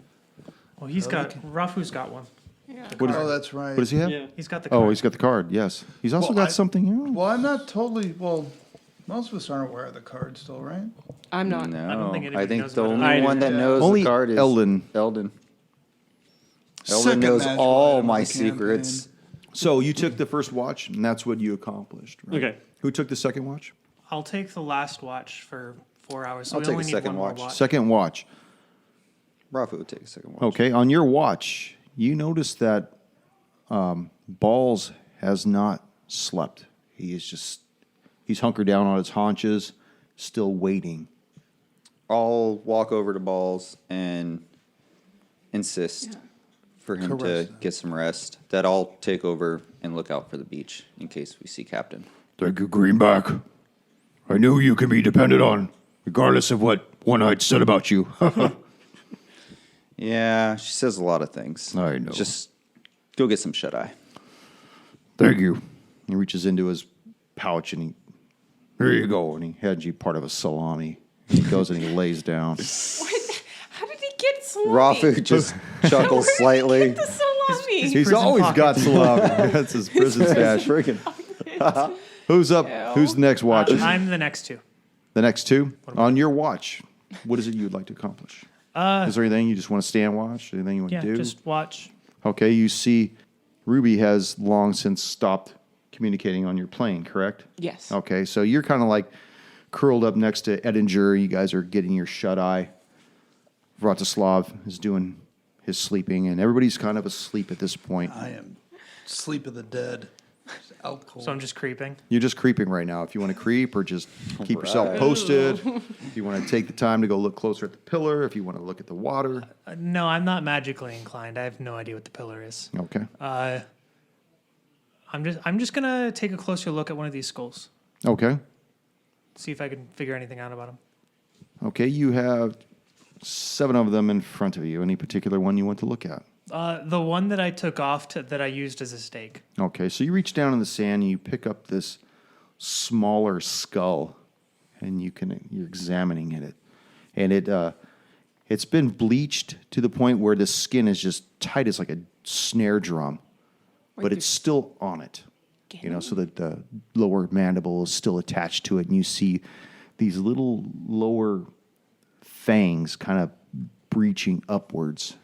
Well, Rafu's got one. Oh, that's right. What does he have? Yeah. He's got the Oh, card. he's got the card. Yes, he's also Well, got I- something. Else. Well, I'm not totally. Well, most of us aren't aware of the card still, right? I'm not. No, don't think anybody I think knows the about it. only I one do. that knows Only the card is Eldon. Eldon Second knows magical all item my of the campaign. secrets. So you took the first watch, and that's what you accomplished. Right? Okay. Who took the second watch? I'll take the last watch for 4 hours. So I'll we take only a need second one watch. more watch. Second watch. Rafa would take a second watch. Okay, on your watch, you notice that Balls has not slept. He's hunkered down on his haunches, still waiting. I'll walk over to Balls and insist for him Caress to him. get some rest. That I'll take over and look out for the beach in case we see Captain. Thank you, Greenback. I knew you could be depended on, regardless of what One-Eyed said about you. Yeah, she says a lot of things. I know. Just go get some shut-eye. Thank you. He reaches into his pouch and Here you go. and he hands you part of a salami. He goes and he lays down. What? How did he get salami? Rafu just chuckles slightly. The salami. He's Prison always pockets. got salami. That's his prison stash. Friggin' Who's up? Who's next watch? I'm the next two. The next two? On your watch, what is it you'd like to accomplish? Is there anything you just want to stand watch? Anything you want Yeah, to do? just watch. Okay, you see Ruby has long since stopped communicating on your plane, correct? Yes. Okay, so you're kind of like curled up next to Edinger. You guys are getting your shut-eye. Vratislav is doing his sleeping, and everybody's kind of asleep at this point. I am sleep of the dead. Just out cold. So I'm just creeping. You're just creeping right now. If you want to creep or just keep yourself Right. posted, if you want to take the time to go look closer at the pillar, if you want to look at the water. No, I'm not magically inclined. I have no idea what the pillar is. Okay. I'm just gonna take a closer look at one of these skulls. Okay. See if I can figure anything out about them. Okay, you have 7 of them in front of you. Any particular one you want to look at? The one that I took off that I used as a stake. Okay, so you reach down in the sand and you pick up this smaller skull, and you're examining it, and it's been bleached to the point where the skin is just tight as like a snare drum, but it's still on it. You know, so that the lower mandible is still attached to it, and you see these little lower fangs kind of breaching upwards.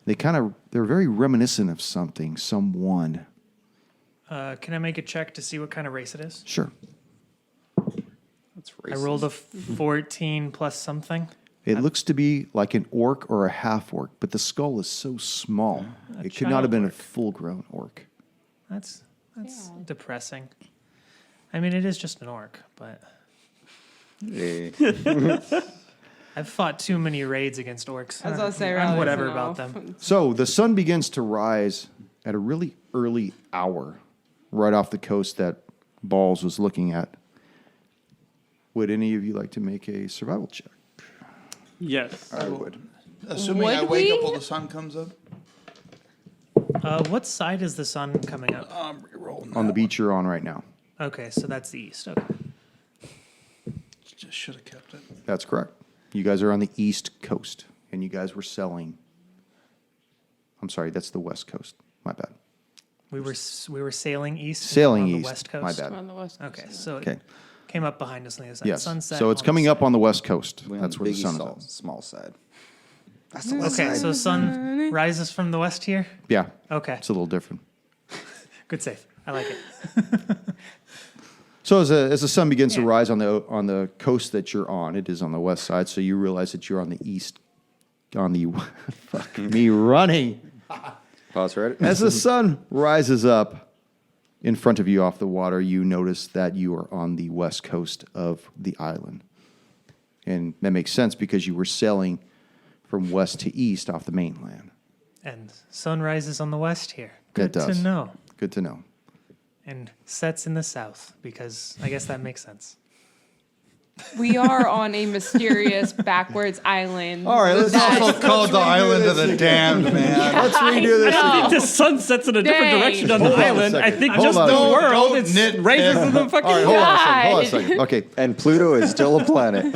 They're very reminiscent of someone. Can I make a check to see what kind of race it is? Sure. That's I racist. rolled a 14 plus something. It looks to be like an orc or a half orc, but the skull is so small. It could not have been a full-grown orc. That's depressing. I mean, it is just an orc, but Eh. I've fought too many raids against orcs. I was gonna say, I'm Riley whatever doesn't about know. them. So the sun begins to rise at a really early hour right off the coast that Balls was looking at. Would any of you like to make a survival check? Yes. I would. Assuming Would I wake up we? while the sun comes up. What side is the sun coming up? I'm rerolling. On the beach you're on right now. Okay, so that's the east. Okay. Just should have kept it. That's correct. You guys are on the east coast, and you guys were selling. I'm sorry, that's the west coast. My bad. We were sailing east. and Sailing on east. the west coast. My bad. On the west coast, Okay, yeah. so Okay. it came up behind us on the other side. Yes. Sunset. So it's on coming the up on the west coast. We on That's where the Biggie sun is Salt, at. small side. That's the side. west Okay, side. so sun rises from the west here. Yeah. Okay, It's a little different. good save. I like it. So as the sun begins to rise on the coast that you're on, it is on the west side. So you realize that you're on the east, on the fuck me running. Pause right. As the sun rises up in front of you off the water, you notice that you are on the west coast of the island, and that makes sense because you were sailing from west to east off the mainland. And sun rises on the west here. It Good to does. know. Good to know. And sets in the south because I guess that makes sense. We are on a mysterious backwards island. All right, let's Also called the Island of the Damned, man. let's redo this. Oh. I think the sun sets in a different Dang. direction on the Hold on a island. I second. think Hold just on. the Don't- world, don't it's nitpick. raises in the fucking All right, hold on a second. Hold on a God. second. Okay, And Pluto is still a planet.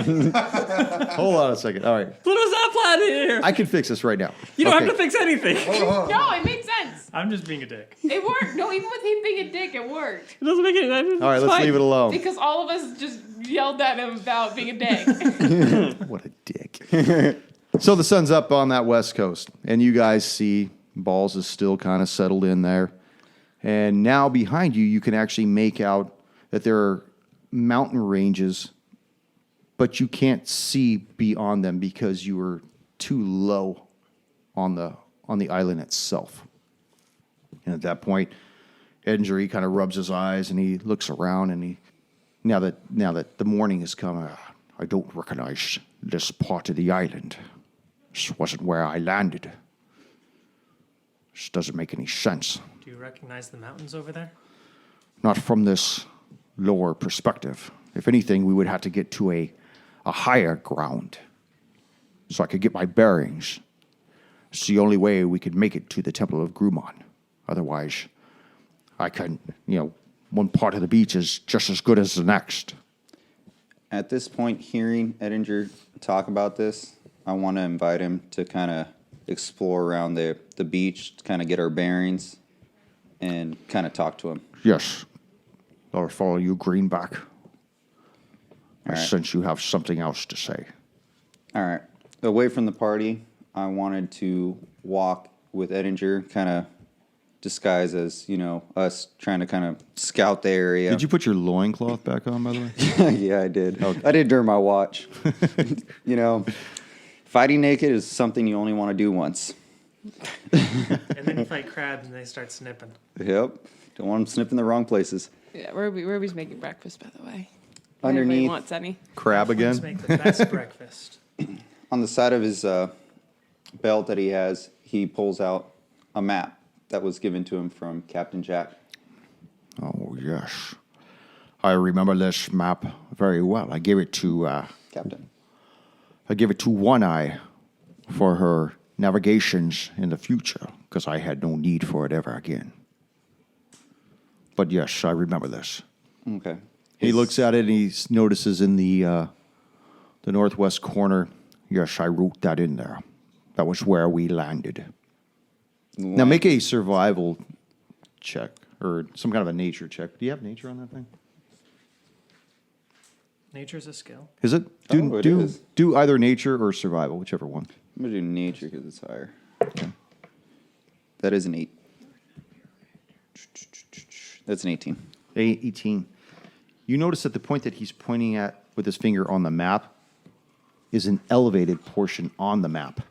hold on a second. All right, Pluto's not planet here. I can fix this right now. You don't Okay. have to fix anything. No, it made sense. I'm just being a dick. It worked. No, even with him being a dick, it worked. It doesn't make it. All right, let's leave it alone. Because all of us just yelled at him about being a dick. What a dick. So the sun's up on that west coast, and you guys see Balls is still kind of settled in there. And now behind you, you can actually make out that there are mountain ranges, but you can't see beyond them because you were too low on the island itself. And at that point, Edinger, he kind of rubs his eyes and he looks around, and now that the morning has come, I don't recognize this part of the island. This wasn't where I landed. This doesn't make any sense. Do you recognize the mountains over there? Not from this lower perspective. If anything, we would have to get to a higher ground so I could get my bearings. It's the only way we could make it to the Temple of Grumon. Otherwise, I couldn't, one part of the beach is just as good as the next. At this point, hearing Edinger talk about this, I want to invite him to kind of explore around the beach, to kind of get our bearings, and kind of talk to him. Yes. I'll follow you, Greenback. I All right. sense you have something else to say. All right. Away from the party, I wanted to walk with Edinger, kind of disguise as, us trying to kind of scout the area. Did you put your loincloth back on, by the way? Yeah, I did. I did during my watch. Fighting naked is something you only want to do once. And then you fight crabs and they start snipping. Yep. Don't want them sniffing the wrong places. Yeah, Ruby's making breakfast, by the way. If Underneath. anybody wants any. Crab Let's again? make the best breakfast. On the side of his belt that he has, he pulls out a map that was given to him from Captain Jack. Oh, yes. I remember this map very well. I gave it to Captain. One Eye for her navigations in the future because I had no need for it ever again. But yes, I remember this. Okay. He looks at it and he notices in the northwest corner, yes, I wrote that in there. That was where we landed. Now make a survival check or some kind of a nature check. Do you have nature on that thing? Nature's a skill. Is it? It is. Do either nature or survival, whichever one. I'm going to do nature because it's higher. That is an 8. That's an 18. 18. You notice that the point that he's pointing at with his finger on the map is an elevated portion on the map.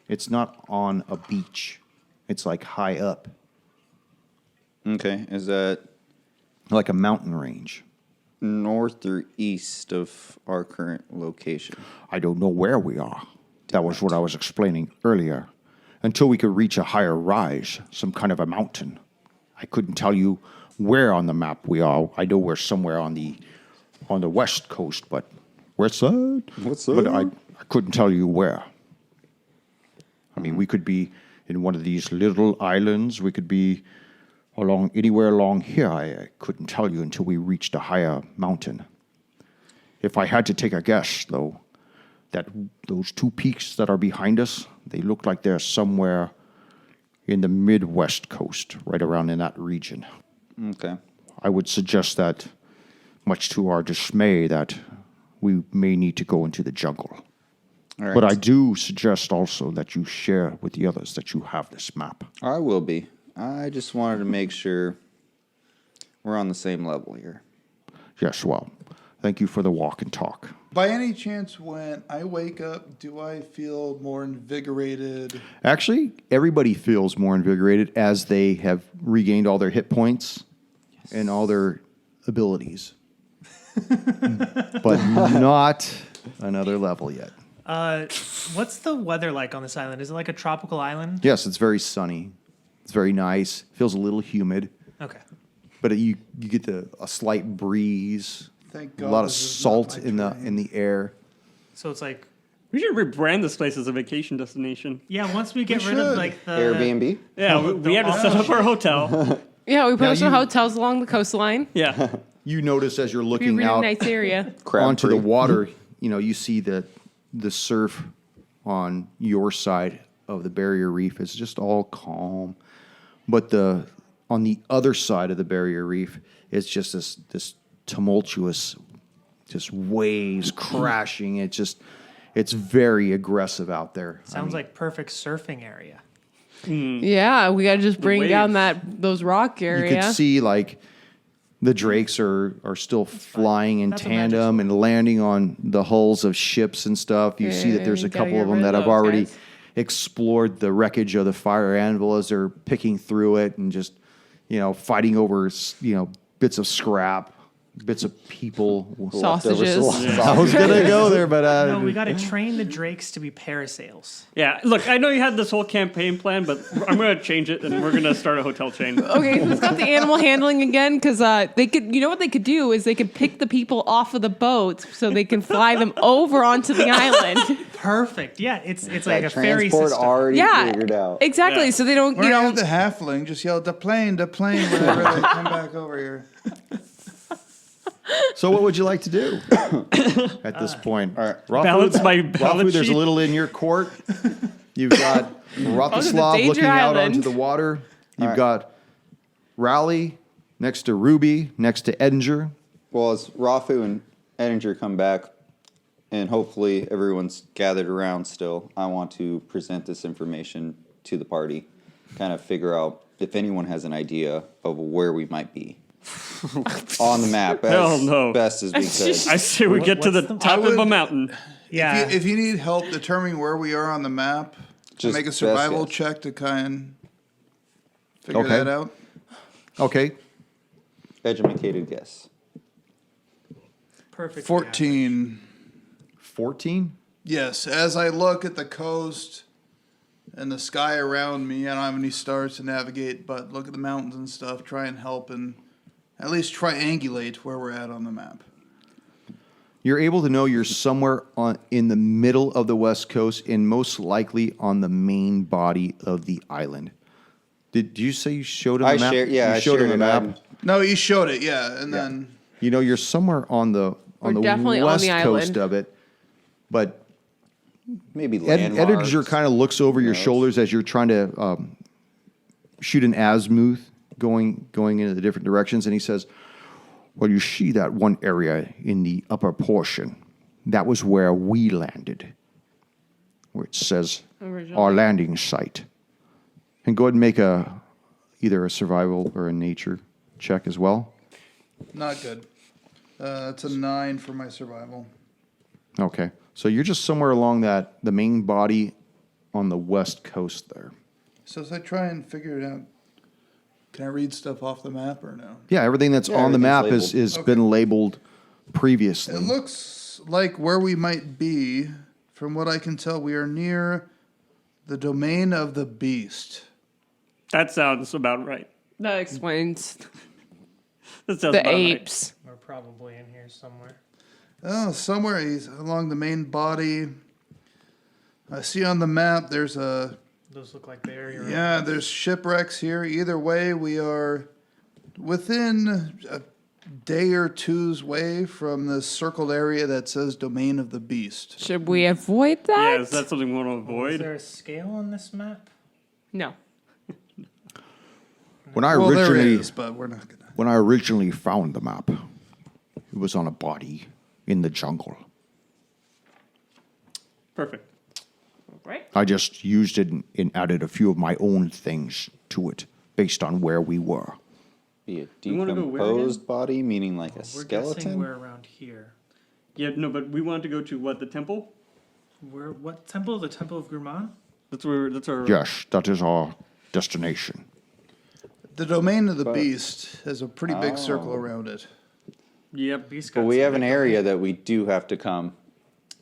It's not on a beach. It's like high up, Okay. Is that like a mountain range. north or east of our current location? I don't know where we are. That was what I was explaining earlier. Until we could reach a higher rise, some kind of a mountain. I couldn't tell you where on the map we are. I know we're somewhere on the west coast, but west side? West But side? I couldn't tell you where. I mean, we could be in one of these little islands. We could be anywhere along here. I couldn't tell you until we reached a higher mountain. If I had to take a guess, though, that those two peaks that are behind us, they look like they're somewhere in the Midwest coast, right around in that region. Okay. I would suggest that, much to our dismay, that we may need to go into the jungle. All right. But I do suggest also that you share with the others that you have this map. I will be. I just wanted to make sure we're on the same level here. Yes, well, thank you for the walk and talk. By any chance, when I wake up, do I feel more invigorated? Actually, everybody feels more invigorated as they have regained all their hit points and all their abilities. But not another level yet. What's the weather like on this island? Is it like a tropical island? Yes, it's very sunny. It's very nice. Feels a little humid, Okay. but you get a slight breeze Thank A God. lot of this is salt not my in the air. So it's like, We should rebrand this place as a vacation destination. yeah, once we get We rid of should. like the Airbnb. Yeah, we had to set up our hotel. Yeah, we put some you- hotels along the coastline. Yeah. You notice as you're Be a looking really out nice area. Crab onto the free. water, you see the surf on your side of the barrier reef is just all calm, but on the other side of the barrier reef is just this tumultuous, just waves crashing. It's very aggressive out there. sounds like perfect surfing area. Yeah, we got to just bring down waves. those rock You area. could see like the drakes are still flying in That's a magic tandem sword. and landing on the hulls of ships and stuff. You see that there's you a gotta couple get of them rid that of have those already guys. explored the wreckage of the fire anvil as they're picking through it and just fighting over bits of scrap, bits of people. Sausages. I was gonna go there, but No, we got to train the drakes to be parasails. Yeah. Look, I know you had this whole campaign plan, but I'm going to change it and we're going to start a hotel chain. Okay, who's got the animal handling again? Because they could, what they could do is they could pick the people off of the boats so they can fly them over onto the island. Perfect. Yeah, it's like That a ferry transport system. already Yeah, figured out. exactly. Yeah. So they don't, We're gonna have the halfling just yell the plane, whenever they come back over here. so what would you like to do at this point? all right. Rafu, Balance my balance Rafu, there's a sheet. little in your court. You've got Rothslav danger looking out island. onto the water. You've right. got Rowley next to Ruby, next to Edinger. Well, as Rafu and Edinger come back, and hopefully everyone's gathered around still, I want to present this information to the party, kind of figure out if anyone has an idea of where we might be on the map. Hell As no. best as we could. I say we get to the what's the- top I of a would- mountain. Yeah. If you need help determining where we are on the map, Just make a best survival guess. check to kind of figure Okay. that out. Okay. Educated guess. Perfect. 14. 14? Yes, as I look at the coast and the sky around me, I don't have any stars to navigate, but look at the mountains and stuff, try and help and at least triangulate where we're at on the map. You're able to know you're somewhere in the middle of the West Coast and most likely on the main body of the island. Did you say you showed him I the map? shared, yeah, You I showed shared him the it. map. No, you showed it, yeah, and then You're somewhere on the We're definitely on west the coast island. of it, but Maybe Edinger landmarks. kind of looks over your knows? shoulders as you're trying to shoot an azimuth going into the different directions, and he says, "Well, you see that one area in the upper portion? That was where we landed, where it says Originally. our landing site." And go ahead and make either a survival or a nature check as well. not good. It's a 9 for my survival. Okay, so you're just somewhere along the main body on the west coast there. So as I try and figure it out, can I read stuff off the map or no? Yeah, everything that's Yeah, on the map everything's is labeled. been labeled previously. It looks like where we might be, from what I can tell, we are near the domain of the beast. That sounds about right. That explains That sounds the about right. apes. We're probably in here somewhere. Oh, somewhere he's along the main body. I see on the map there's Those look like the area. around yeah, us. there's shipwrecks here. Either way, we are within a day or two's way from the circled area that says domain of the beast. Should we avoid that? Yeah, is that something we want to Is avoid? there a scale on this map? No. When I Well, there originally is, but we're not gonna. when I originally found the map, it was on a body in the jungle. Perfect. Right? I just used it and added a few of my own things to it based on where we were. Be a You wanna go where again? decomposed body, meaning like a We're guessing skeleton. we're around here. Yeah, no, but we want to go to what, the temple? We're what temple? The Temple of Grumman? That's our Yes, that is our destination. The domain of the But- beast has a pretty big circle Oh. around it. Yep. Beast But got we some have an good area that we do have to come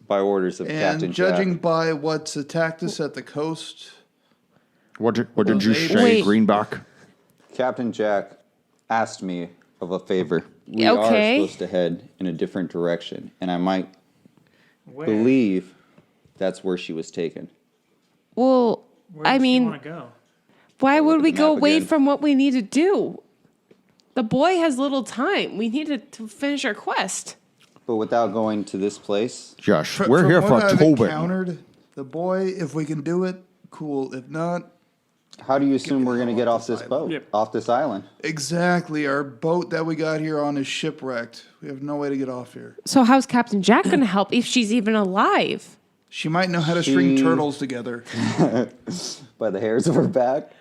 by orders of Captain And judging Jack. by what's attacked us at the coast, What did you Wait. say, Wait. Greenback? Captain Jack asked me of a favor. we are Okay. supposed to head in a different direction, and I might Where? believe that's where she was taken. Well, Where I does she mean, want to go? why would we the go map away again. from what we need to do? The boy has little time. We need to finish our quest. But without going to this place, Josh, Fr- we're from here what for I've Tobin. encountered, the boy, if we can do it, cool. If not, how do you assume we're going to hell get off off this this boat, Yep. off this island? exactly. Our boat that we got here on is shipwrecked. We have no way to get off here. So how's Captain Jack going to help if she's even alive? She might know how to string She- turtles together. By the hairs of her back.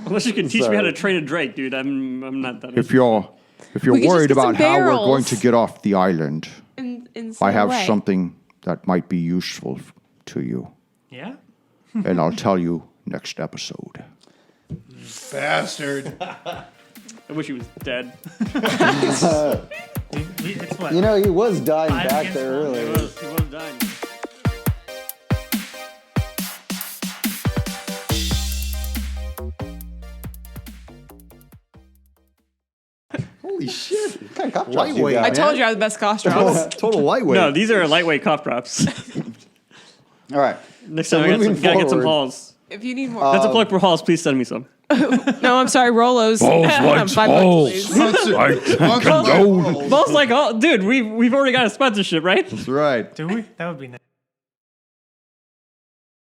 Unless you can teach me how to Sorry. train a drake, dude. I'm not that. If you're We could just worried get some about how we're going barrels. to get off the island, In I have way. something that might be useful to you, Yeah? and I'll tell you next episode. Bastard. I wish he was dead. It's what? You know, he was dying Five back against there one. He earlier. was dying. Holy shit! What kind of cop drops you Lightweight. got, I man? told you I was the best cost drops. Total lightweight. No, these are lightweight cough drops. All right. Next So time I moving gotta get some forward- halls. If you need more. That's a plug for halls. Please send me some. No, I'm sorry, Rolos. Balls like 5 bucks, balls. please. I can condone. Balls like all, dude. We've already got a sponsorship, right? That's right. Do we? That would be nice.